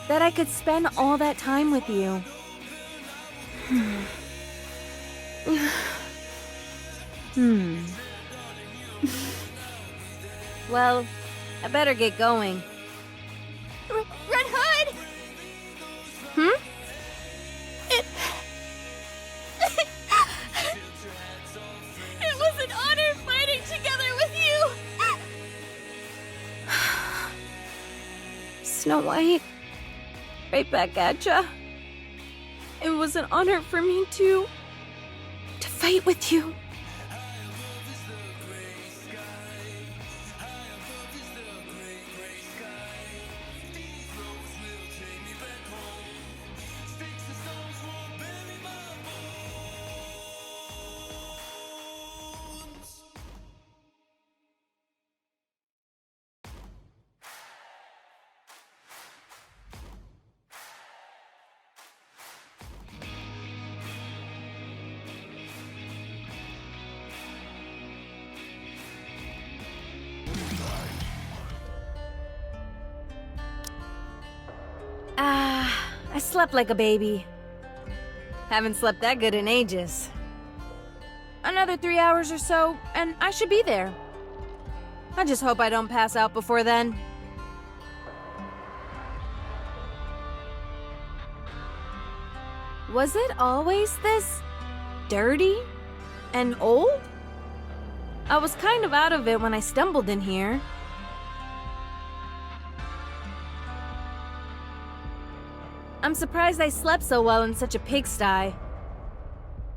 that I could spend all that time with you. Well, I better get going. Red Hood! Hmm? It was an honor fighting together with you! Snow White, right back at ya. It was an honor for me to fight with you. I slept like a baby. Haven't slept that good in ages. Another 3 hours or so, and I should be there. I just hope I don't pass out before then. Was it always this dirty and old? I was kind of out of it when I stumbled in here. I'm surprised I slept so well in such a pigsty.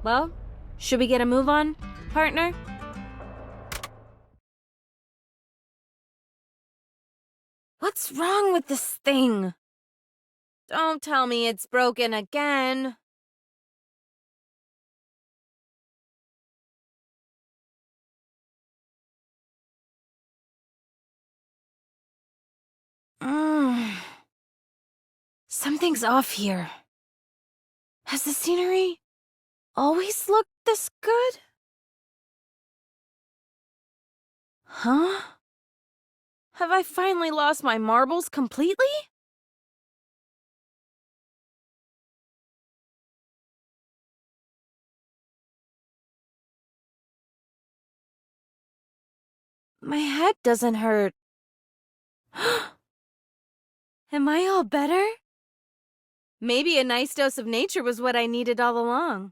Well, should we get a move on, partner? What's wrong with this thing? Don't tell me it's broken again. Something's off here. Has the scenery always looked this good? Huh? Have I finally lost my marbles completely? My head doesn't hurt. Am I all better? Maybe a nice dose of nature was what I needed all along.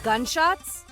Gunshots?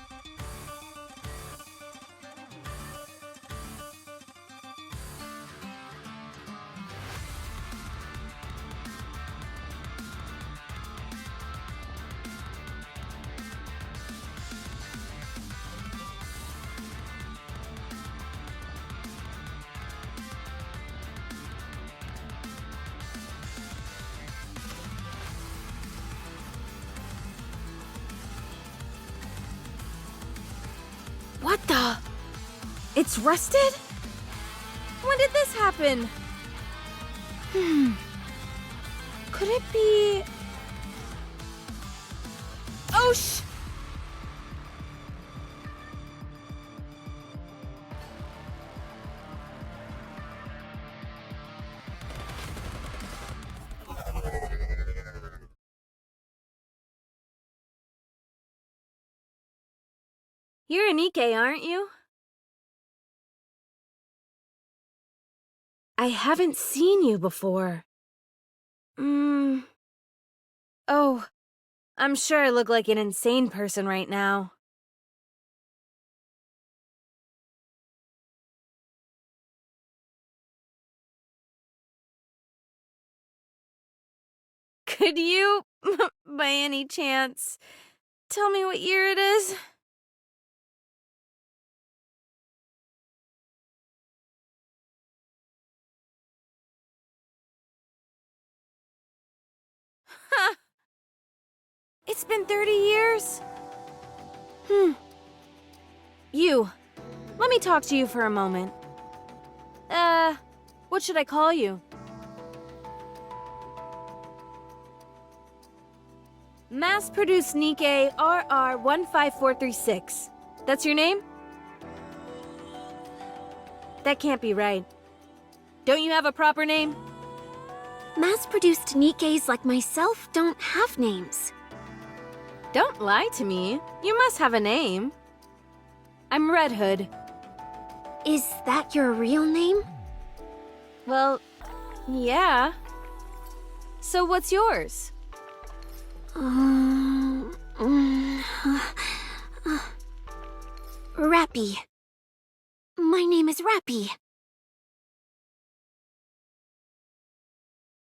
What the? It's rusted? When did this happen? Could it be... Oh, You're a NIKKE, aren't you? I haven't seen you before. Oh, I'm sure I look like an insane person right now. Could you, by any chance, tell me what year it is? Ha! It's been 30 years? You. Let me talk to you for a moment. What should I call you? Mass-produced NIKKE RR15436. That's your name? That can't be right. Don't you have a proper name? Mass-produced NIKKEs like myself don't have names. Don't lie to me. You must have a name. I'm Red Hood. Is that your real name? Well, yeah. So what's yours? Rappy. My name is Rappy.